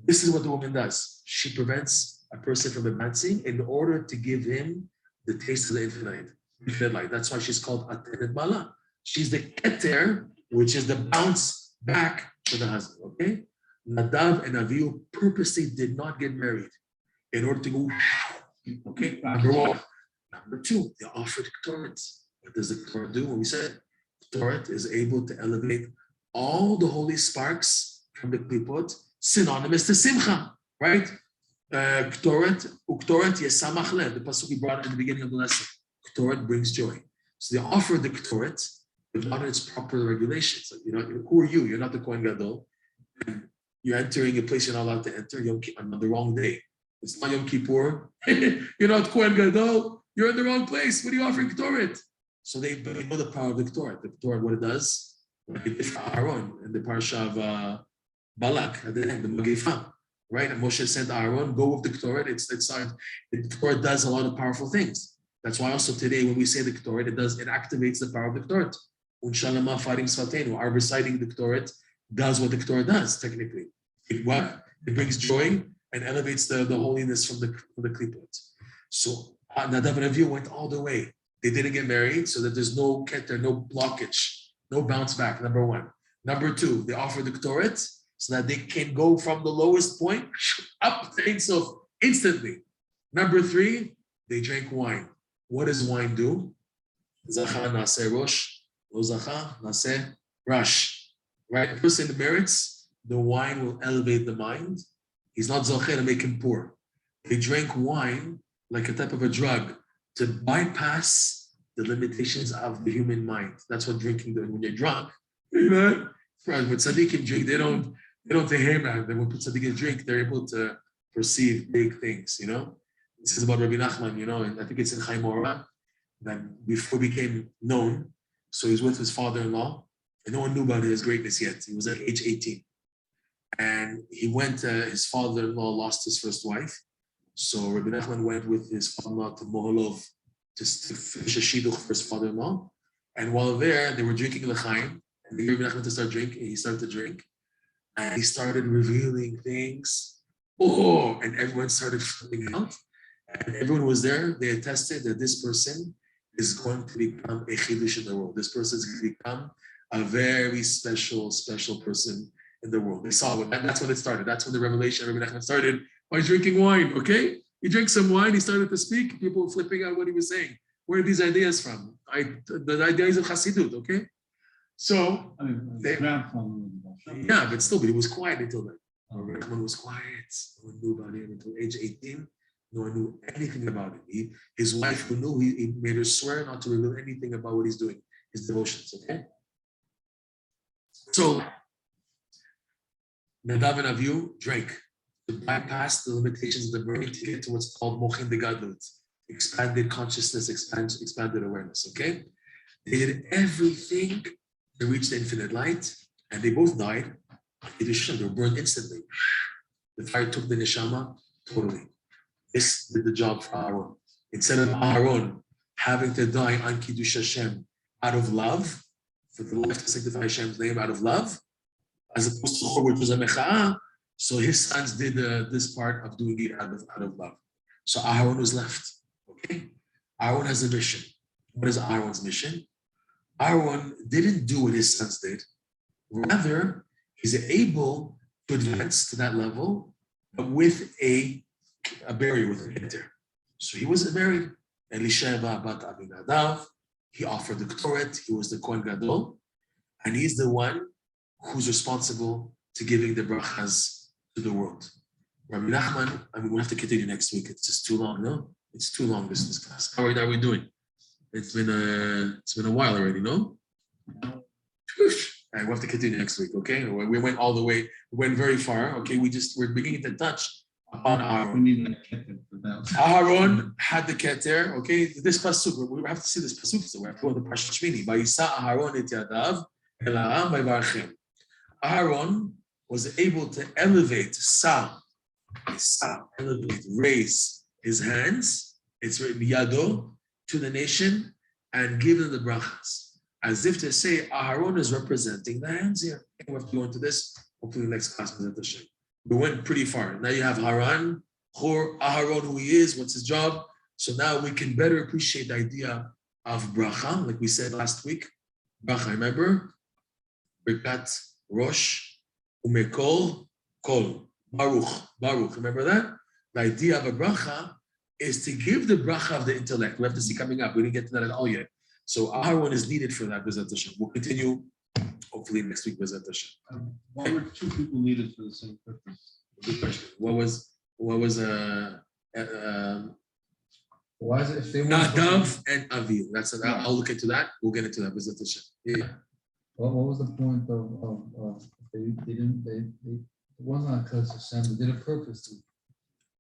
This is what the woman does. She prevents a person from advancing in order to give him the taste of the infinite light. That's why she's called Atenet Bala. She's the keter, which is the bounce back to the husband. Okay? Nadav and Avihu purposely did not get married in order to go, okay? Number one. Number two, they offered Ktoret. What does the Ktoret do? When we said Ktoret is able to elevate all the holy sparks from the klipot, synonymous to Simcha, right? Ktoret, Uktoret yesamach lev, the pasuk we brought in the beginning of the lesson. Ktoret brings joy. So they offered the Ktoret, but not in its proper regulations. Who are you? You're not the Kohen Gadol. You're entering a place you're not allowed to enter on the wrong day. It's not Yom Kippur. You're not Kohen Gadol. You're in the wrong place. What are you offering Ktoret? So they know the power of the Ktoret. The Ktoret, what it does, like it did for Aharon in the parsha of Balak at the end, the Magifah, right? And Moshe sent Aharon, go with the Ktoret. The Ktoret does a lot of powerful things. That's why also today when we say the Ktoret, it activates the power of the Ktoret. Unshalama farim svatenu, our reciting the Ktoret does what the Ktoret does technically. It brings joy and elevates the holiness from the klipot. So Nadav and Avihu went all the way. They didn't get married, so that there's no keter, no blockage, no bounce back, number one. Number two, they offered the Ktoret so that they can go from the lowest point up to Ein Sof instantly. Number three, they drank wine. What does wine do? Zacha naseh rosh, lo zacha naseh rash. Right? The person merits, the wine will elevate the mind. He's not zocher to make him poor. They drank wine like a type of a drug to bypass the limitations of the human mind. That's what drinking does. When you're drunk, when Sadiq drink, they don't say, hey man, when Sadiq drink, they're able to perceive big things, This is about Rabbi Nachman, and I think it's in Chaim Orah, that before he became known, so he's with his father-in-law, and no one knew about his greatness yet. He was at age 18. And he went, his father-in-law lost his first wife. So Rabbi Nachman went with his father-in-law to Moholov just to finish a shidduch for his father-in-law. And while there, they were drinking l'chaim, and they gave Rabbi Nachman to start drinking. He started to drink, and he started revealing things. Oh, and everyone started flipping out. And everyone was there. They attested that this person is going to become a chiddush in the world. This person is going to become a very special person in the world. They saw it. That's when it started. That's when the revelation of Rabbi Nachman started by drinking wine. Okay, he drank some wine. He started to speak. People were flipping out what he was saying. Where are these ideas from? The ideas of Hasidut. Okay, so yeah, but still, it was quiet until then. Rabbi Nachman was quiet. No one knew about him until age 18. No one knew anything about him. His wife, who knew, he made her swear not to reveal anything about what he's doing, his devotions. Okay. So Nadav and Avihu drank to bypass the limitations of the brain to get to what's called mochin de gadlut, expanded consciousness, expanded awareness. Okay, they did everything to reach the infinite light, and they both died. They were burned instantly. The fire took the neshama totally. This did the job for Aharon. Instead of Aharon having to die on Kiddsuh Hashem out of love, for the life to sanctify Hashem's name out of love, as opposed to Chor, which was a mecha'ah, so his sons did this part of doing it out of love. So Aharon was left. Okay, Aharon has a mission. What is Aharon's mission? Aharon didn't do what his sons did. Rather, he's able to advance to that level, but with a barrier, with a enter. So he was married. Elisheva bat Nadav. He offered the Ktoret. He was the Kohen Gadol, and he's the one who's responsible to giving the brachas to the world. Rabbi Nachman, we'll have to continue next week. It's just too long, no? It's too long, this class. How are we doing? It's been a while already, no? And we'll have to continue next week, okay? We went all the way, we went very far, okay? We're beginning to touch upon Aharon. We need a keter for that. Aharon had the keter, okay? This pasuk, we have to see this pasuk, so we have to go to the Parshat Shmini. Vayisa Aharon et yadav el ha'am vayvarchem. Aharon was able to elevate, raise his hands, it's written yado, to the nation and give them the brachas. As if to say, Aharon is representing the hands here. We have to go into this, hopefully next class. We went pretty far. Now you have Haran, Chor, Aharon, who he is, what's his job. So now we can better appreciate the idea of bracha, like we said last week. Bracha, remember? Birkat, Rosh, Umekol, Kol, Baruch. Remember that? The idea of a bracha is to give the bracha of the intellect. We have to see coming up. We didn't get to that at all yet. So Aharon is needed for that, B'ezrat Hashem. We'll continue, hopefully next week, B'ezrat Hashem. Why were two people needed for the same purpose? Good question. What was Why is it if they Nadav and Avihu? I'll look into that. We'll get into that, B'ezrat Hashem. Yeah. What was the point of it wasn't on Kiddsuh Hashem, they did it purposely.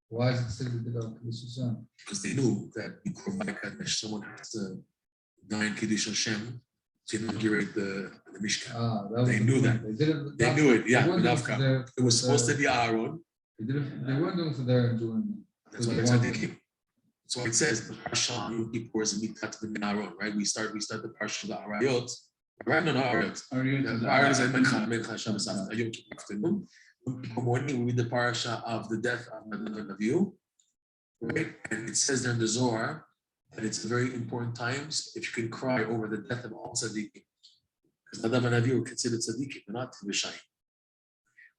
Why is it said they did it on Kiddsuh Hashem? Because they knew that someone has to die in Kiddush Hashem to inaugurate the Mishkan. They knew that. They knew it. Yeah, it was supposed to be Aharon. They weren't doing it for their enjoyment. That's why it's Sadiq. So it says the parsha Yom Kippur is a mitat ben Aharon, right? We start the parsha the Arayot. Right? No, Arayot. Arayot is a Mencha Shabbos after Yom Kippur afternoon. Yom Kippur morning we read the parsha of the death of Nadav and Avihu, right? And it says there in the Zohar that it's a very important times if you can cry over the death of all tzaddikim, because Nadav and Avihu are considered tzaddikim, they're not v'shayim.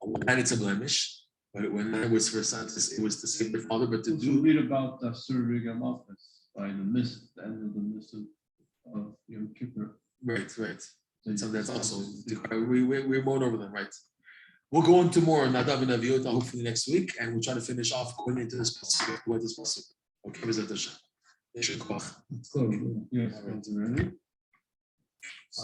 On one hand, it's a blemish. But when it was for sons, it was to save their father, but to do. Read about the serving of office by the mist, the end of the mist of Yom Kippur. Right. So that's also, we mourn over them, right? We'll go into more Nadav and Avihu hopefully next week, and we'll try to finish off going into this pasuk. Okay, B'ezrat Hashem. It's close. Yes, ready.